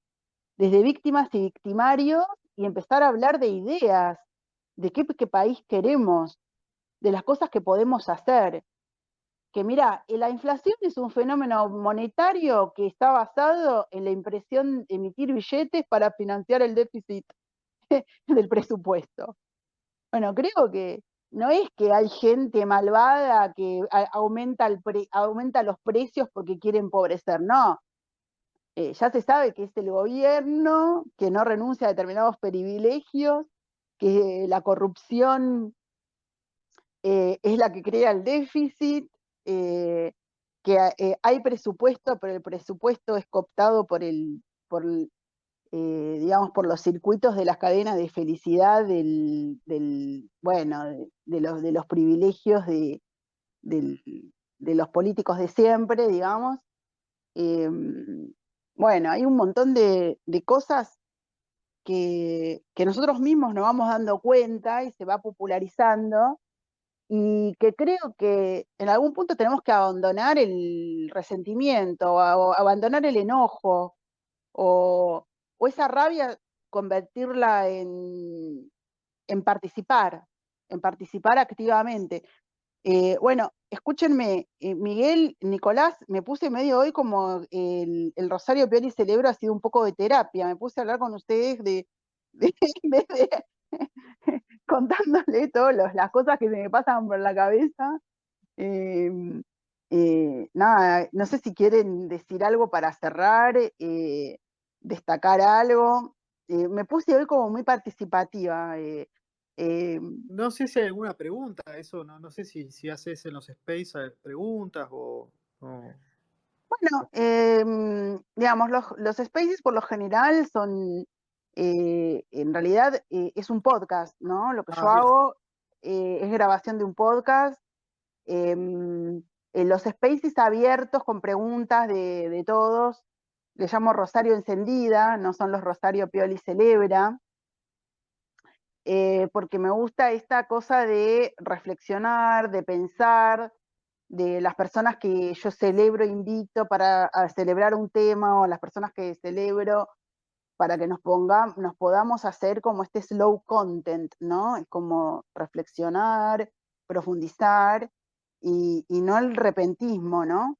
víctimas y victimarios y empezar a hablar de ideas, de qué país queremos, de las cosas que podemos hacer. Que mira, la inflación es un fenómeno monetario que está basado en la impresión, emitir billetes para financiar el déficit del presupuesto. Bueno, creo que no es que hay gente malvada que aumenta los precios porque quiere empobrecer, no. Ya se sabe que es el gobierno que no renuncia a determinados privilegios, que la corrupción es la que crea el déficit, que hay presupuesto, pero el presupuesto es cooptado digamos, por los circuitos de las cadenas de felicidad bueno, de los privilegios del- de los políticos de siempre, digamos. Eh, bueno, hay un montón de cosas que nosotros mismos nos vamos dando cuenta y se va popularizando, y que creo que en algún punto tenemos que abandonar el resentimiento, o abandonar el enojo, o, o esa rabia, convertirla en en participar activamente. Bueno, escúchenme, Miguel, Nicolás, me puse medio hoy como el Rosario Piori Celebro ha sido un poco de terapia, me puse a hablar con ustedes en vez de contándole todas las cosas que se me pasan por la cabeza. Eh, Nada, no sé si quieren decir algo para cerrar, destacar algo. Me puse hoy como muy participativa. Eh, No sé si hay alguna pregunta, eso no sé si haces en los space preguntas o- bueno, digamos, los spaces por lo general son, en realidad es un podcast, ¿no? Lo que yo Ah, bien. hago es grabación de un podcast. em, los spaces abiertos con preguntas de todos, le llamo Rosario Encendida, no son los Rosario Pioli Celebra, porque me gusta esta cosa de reflexionar, de pensar, de las personas que yo celebro, invito a celebrar un tema, o las personas que celebro, para que nos podamos hacer como este slow content, ¿no? Es como reflexionar, profundizar, y no el repentismo, ¿no?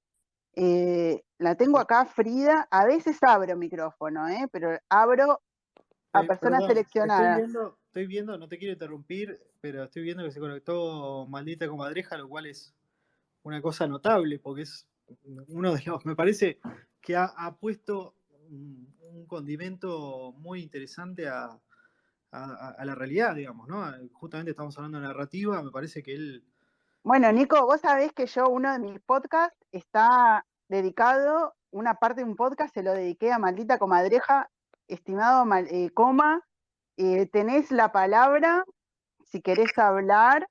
La tengo acá, Frida, a veces abro micrófono, pero abro a personas Perdón, seleccionadas. estoy viendo, no te quiero interrumpir, pero estoy viendo que se conectó Maldita Comadreja, lo cual es una cosa notable, porque es uno de los, me parece que ha puesto un condimento muy interesante a la realidad, digamos, ¿no? Justamente estamos hablando de narrativa, me parece que él... Bueno, Nico, vos sabés que uno de mis podcasts está dedicado, una parte de un podcast se lo dediqué a Maldita Comadreja, estimado Coma, tenés la palabra, si querés hablar,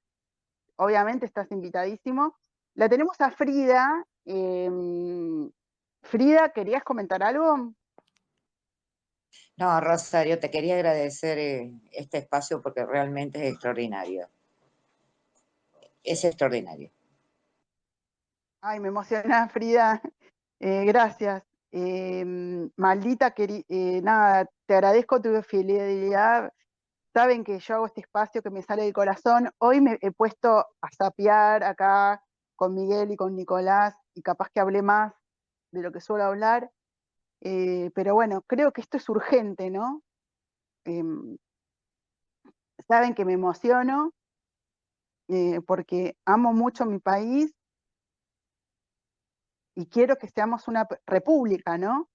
obviamente estás invitadísimo. La tenemos a Frida. Frida, ¿querías comentar algo? No, Rosario, te quería agradecer este espacio porque realmente es extraordinario. Es extraordinario. Ay, me emociona, Frida. Gracias. Maldita, nada, te agradezco tu fidelidad. Saben que yo hago este espacio que me sale del corazón. Hoy me he puesto a sapear acá con Miguel y con Nicolás, y capaz que hablé más de lo que suelo hablar. Pero bueno, creo que esto es urgente, ¿no? Em, Saben que me emociono, porque amo mucho mi país y quiero que seamos una república, ¿no?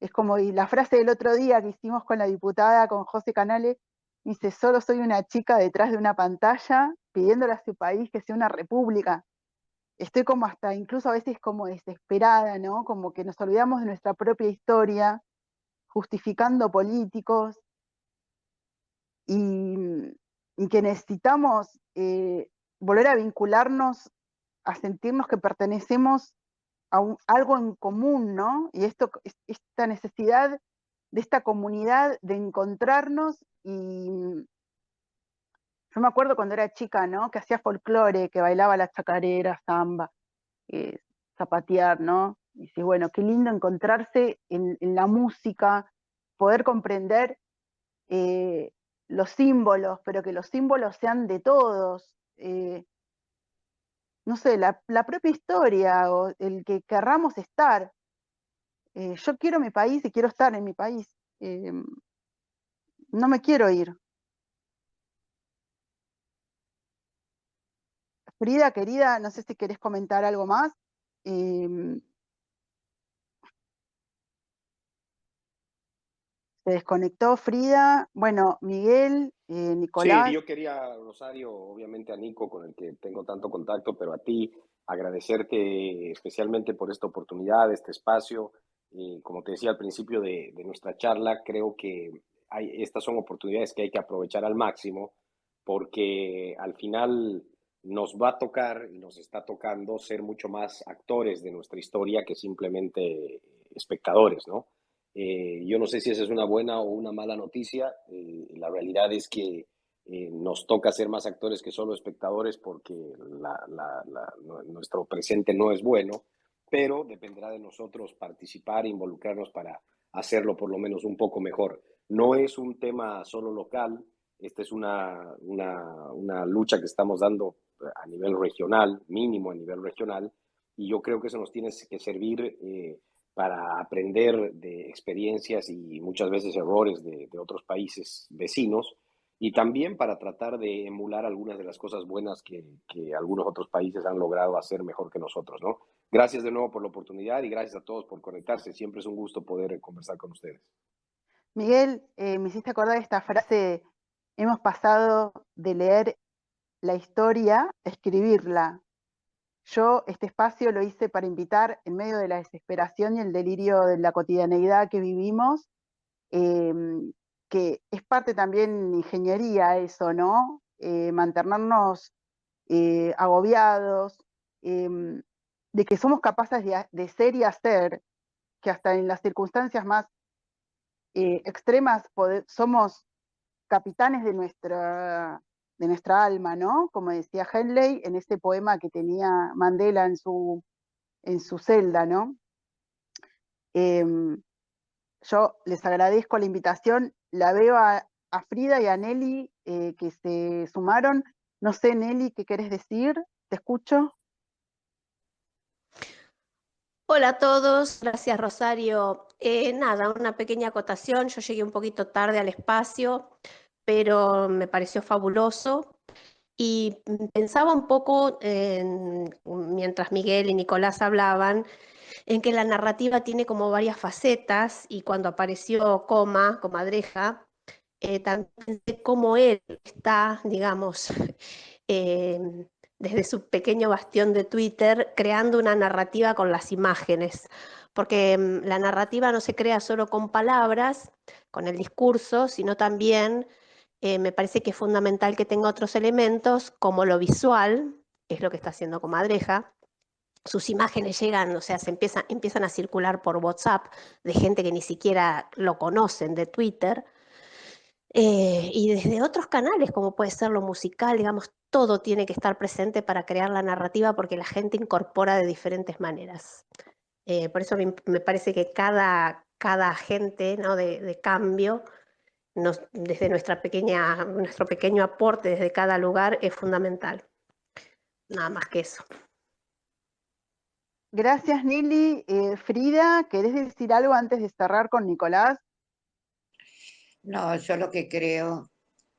Es como y la frase del otro día que hicimos con la diputada, con José Canales, dice: solo soy una chica detrás de una pantalla pidiéndole a su país que sea una república. Estoy como hasta incluso a veces como desesperada, ¿no? Como que nos olvidamos de nuestra propia historia, justificando políticos, y que necesitamos volver a vincularnos, a sentirnos que pertenecemos a algo en común, ¿no? Y esta necesidad de esta comunidad de encontrarnos. Y yo me acuerdo cuando era chica, ¿no? Que hacía folclore, que bailaba la chacarera, samba, zapatear, ¿no? Y sí, bueno, qué lindo encontrarse en la música, poder comprender los símbolos, pero que los símbolos sean de todos. No sé, la propia historia, o el que querramos estar. Yo quiero mi país y quiero estar en mi país. No me quiero ir. Frida, querida, no sé si querés comentar algo más. Se desconectó Frida. Bueno, Miguel, Sí, Nicolás. yo quería, Rosario, obviamente a Nico, con el que tengo tanto contacto, pero a ti, agradecerte especialmente por esta oportunidad, este espacio. Como te decía al principio de nuestra charla, creo que estas son oportunidades que hay que aprovechar al máximo, porque al final nos va a tocar y nos está tocando ser mucho más actores de nuestra historia que simplemente espectadores, ¿no? Yo no sé si esa es una buena o una mala noticia. La realidad es que nos toca ser más actores que solo espectadores porque nuestro presente no es bueno, pero dependerá de nosotros participar e involucrarnos para hacerlo por lo menos un poco mejor. No es un tema solo local, esta es una lucha que estamos dando a nivel regional, mínimo a nivel regional, y yo creo que eso nos tiene que servir para aprender de experiencias y muchas veces errores de otros países vecinos, y también para tratar de emular algunas de las cosas buenas que algunos otros países han logrado hacer mejor que nosotros, ¿no? Gracias de nuevo por la oportunidad y gracias a todos por conectarse. Siempre es un gusto poder conversar con ustedes. Miguel, me hiciste acordar de esta frase: hemos pasado de leer la historia a escribirla. Yo este espacio lo hice para invitar, en medio de la desesperación y el delirio de la cotidianeidad que vivimos, que es parte también ingeniería eso, ¿no? Mantenernos agobiados, de que somos capaces de ser y hacer, que hasta en las circunstancias más extremas somos capitanes de nuestra alma, ¿no? Como decía Henley en ese poema que tenía Mandela en su celda, ¿no? Yo les agradezco la invitación, la veo a Frida y a Nelly que se sumaron. No sé, Nelly, ¿qué querés decir? ¿Te escucho? Hola a todos, gracias Rosario. Nada, una pequeña acotación, yo llegué un poquito tarde al espacio, pero me pareció fabuloso y pensaba un poco, mientras Miguel y Nicolás hablaban, en que la narrativa tiene como varias facetas y cuando apareció Comadreja, también pensé cómo él está, digamos, eh, desde su pequeño bastión de Twitter, creando una narrativa con las imágenes, porque la narrativa no se crea solo con palabras, con el discurso, sino también me parece que es fundamental que tenga otros elementos como lo visual, que es lo que está haciendo Comadreja. Sus imágenes llegan, o sea, empiezan a circular por WhatsApp de gente que ni siquiera lo conocen de Twitter. Y desde otros canales, como puede ser lo musical, digamos, todo tiene que estar presente para crear la narrativa porque la gente incorpora de diferentes maneras. Por eso me parece que cada agente, ¿no? de cambio, desde nuestro pequeño aporte desde cada lugar es fundamental. Nada más que eso. Gracias, Nelly. Frida, ¿querés decir algo antes de cerrar con Nicolás? No, yo lo que creo,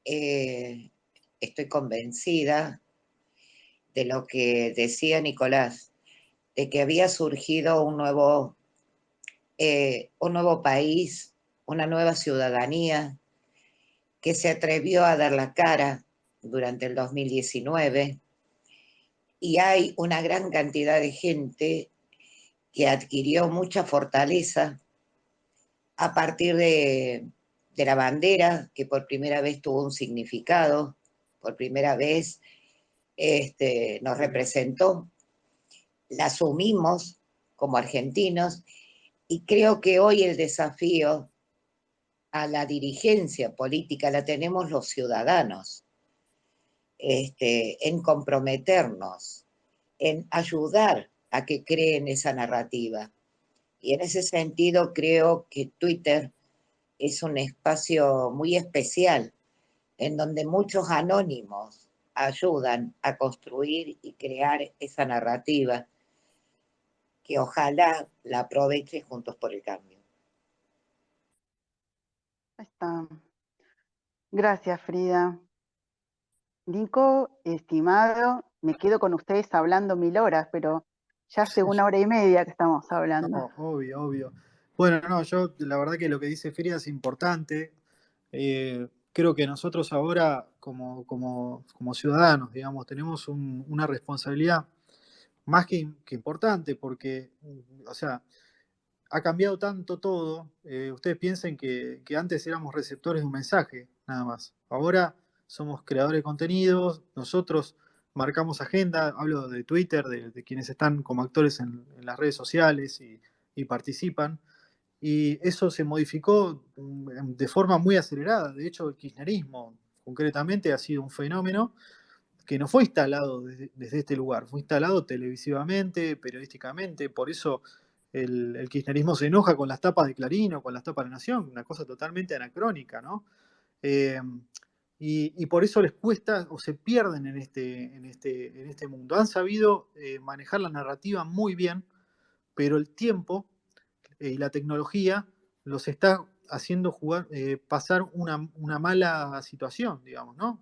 estoy convencida de lo que decía Nicolás, de que había surgido un nuevo país, una nueva ciudadanía que se atrevió a dar la cara durante el 2019 y hay una gran cantidad de gente que adquirió mucha fortaleza a partir de la bandera, que por primera vez tuvo un significado, por primera vez nos representó, la asumimos como argentinos, y creo que hoy el desafío a la dirigencia política la tenemos los ciudadanos, en comprometernos, en ayudar a que creen esa narrativa. Y en ese sentido creo que Twitter es un espacio muy especial en donde muchos anónimos ayudan a construir y crear esa narrativa que ojalá la aproveche Juntos por el Cambio. Ahí está. Gracias, Frida. Nico, estimado, me quedo con ustedes hablando 1000 horas, pero ya hace 1 hora y media que estamos hablando. No, obvio, obvio. Bueno, no, yo la verdad que lo que dice Frida es importante. Creo que nosotros ahora, como ciudadanos, digamos, tenemos una responsabilidad más que importante, porque, o sea, ha cambiado tanto todo. Ustedes piensen que antes éramos receptores de un mensaje, nada más. Ahora somos creadores de contenidos, nosotros marcamos agenda, hablo de Twitter, de quienes están como actores en las redes sociales y participan. Y eso se modificó de forma muy acelerada. De hecho, el kirchnerismo, concretamente, ha sido un fenómeno que no fue instalado desde este lugar, fue instalado televisivamente, periodísticamente. Por eso el kirchnerismo se enoja con las tapas de Clarín o con las tapas de La Nación, una cosa totalmente anacrónica, ¿no? Eh, y por eso les cuesta o se pierden en este mundo. Han sabido manejar la narrativa muy bien, pero el tiempo y la tecnología los está haciendo pasar una mala situación, digamos, ¿no?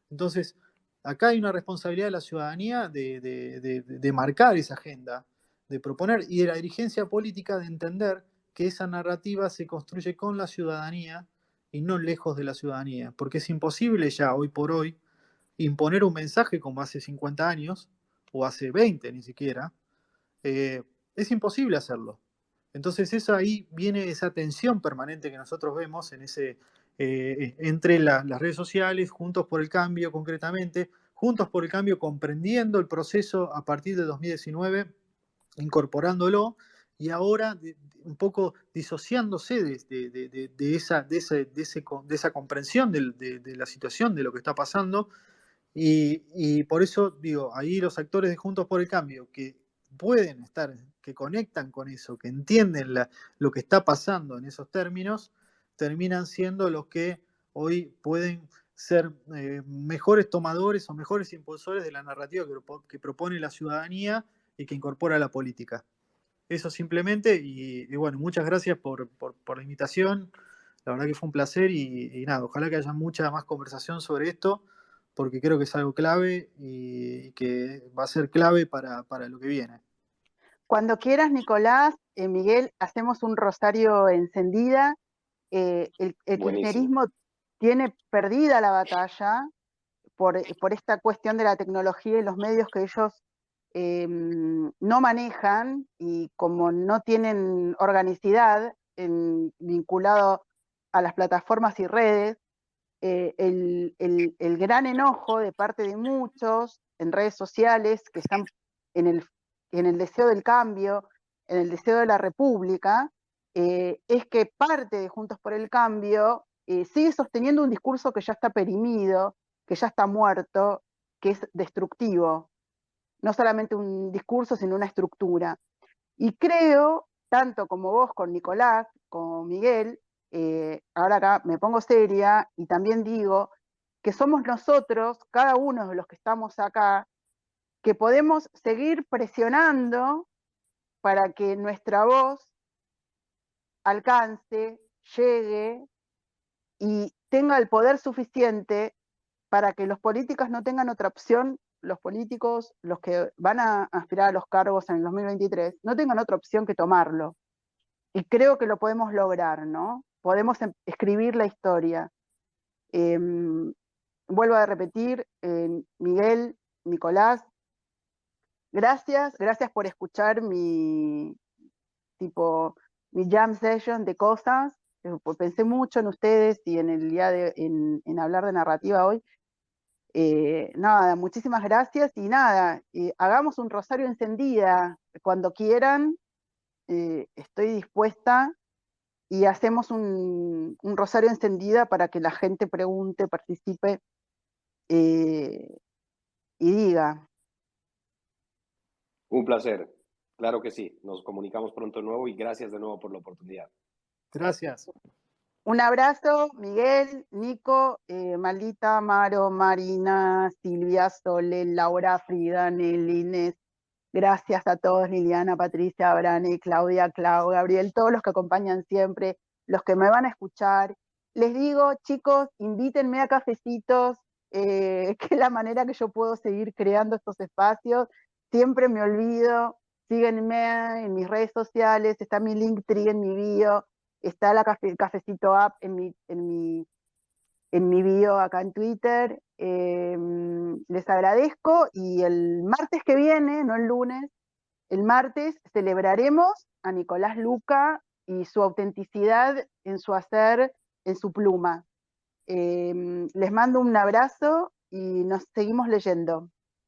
Entonces, acá hay una responsabilidad de la ciudadanía de marcar esa agenda, de proponer, y de la dirigencia política de entender que esa narrativa se construye con la ciudadanía y no lejos de la ciudadanía, porque es imposible ya hoy por hoy imponer un mensaje como hace 50 años, o hace 20 ni siquiera. Es imposible hacerlo. Entonces eso ahí viene esa tensión permanente que nosotros vemos entre las redes sociales, Juntos por el Cambio concretamente, Juntos por el Cambio comprendiendo el proceso a partir de 2019, incorporándolo, y ahora un poco disociándose de esa comprensión de la situación, de lo que está pasando. Y por eso digo, ahí los actores de Juntos por el Cambio que pueden estar, que conectan con eso, que entienden lo que está pasando en esos términos, terminan siendo los que hoy pueden ser mejores tomadores o mejores impulsores de la narrativa que propone la ciudadanía y que incorpora la política. Eso simplemente, y bueno, muchas gracias por la invitación. La verdad que fue un placer y nada, ojalá que haya mucha más conversación sobre esto, porque creo que es algo clave y que va a ser clave para lo que viene. Cuando quieras, Nicolás, Miguel, hacemos un rosario encendida. El kirchnerismo tiene perdida la batalla por esta cuestión de la tecnología y los medios que ellos no manejan, y como no tienen organicidad vinculado a las plataformas y redes, el gran enojo de parte de muchos en redes sociales que están en el deseo del cambio, en el deseo de la república, es que parte de Juntos por el Cambio sigue sosteniendo un discurso que ya está perimido, que ya está muerto, que es destructivo. No solamente un discurso, sino una estructura. Y creo, tanto como vos con Nicolás, como Miguel, ahora acá me pongo seria y también digo que somos nosotros, cada uno de los que estamos acá, que podemos seguir presionando para que nuestra voz alcance, llegue y tenga el poder suficiente para que los políticos no tengan otra opción, los políticos, los que van a aspirar a los cargos en el 2023, no tengan otra opción que tomarlo. Y creo que lo podemos lograr, ¿no? Podemos escribir la historia. Vuelvo a repetir, Miguel, Nicolás, gracias por escuchar mi jam session de cosas. Pensé mucho en ustedes y en el día en hablar de narrativa hoy. Nada, muchísimas gracias y nada, hagamos un rosario encendida cuando quieran, estoy dispuesta y hacemos un rosario encendida para que la gente pregunte, participe y diga. Un placer, claro que sí. Nos comunicamos pronto de nuevo y gracias de nuevo por la oportunidad. Gracias. Un abrazo, Miguel, Nico, Malita, Maro, Marina, Silvia, Sole, Laura, Frida, Nelly, Inés. Gracias a todos, Liliana, Patricia, Brani, Claudia, Clau, Gabriel, todos los que acompañan siempre, los que me van a escuchar. Les digo, chicos, invítenme a cafecitos, que es la manera que yo puedo seguir creando estos espacios. Siempre me olvido, síguenme en mis redes sociales, está mi Linktree en mi bio, está la Cafecito App en mi bio acá en Twitter. Les agradezco y el martes que viene, no el lunes, el martes celebraremos a Nicolás Luca y su autenticidad en su hacer, en su pluma. Les mando un abrazo y nos seguimos leyendo.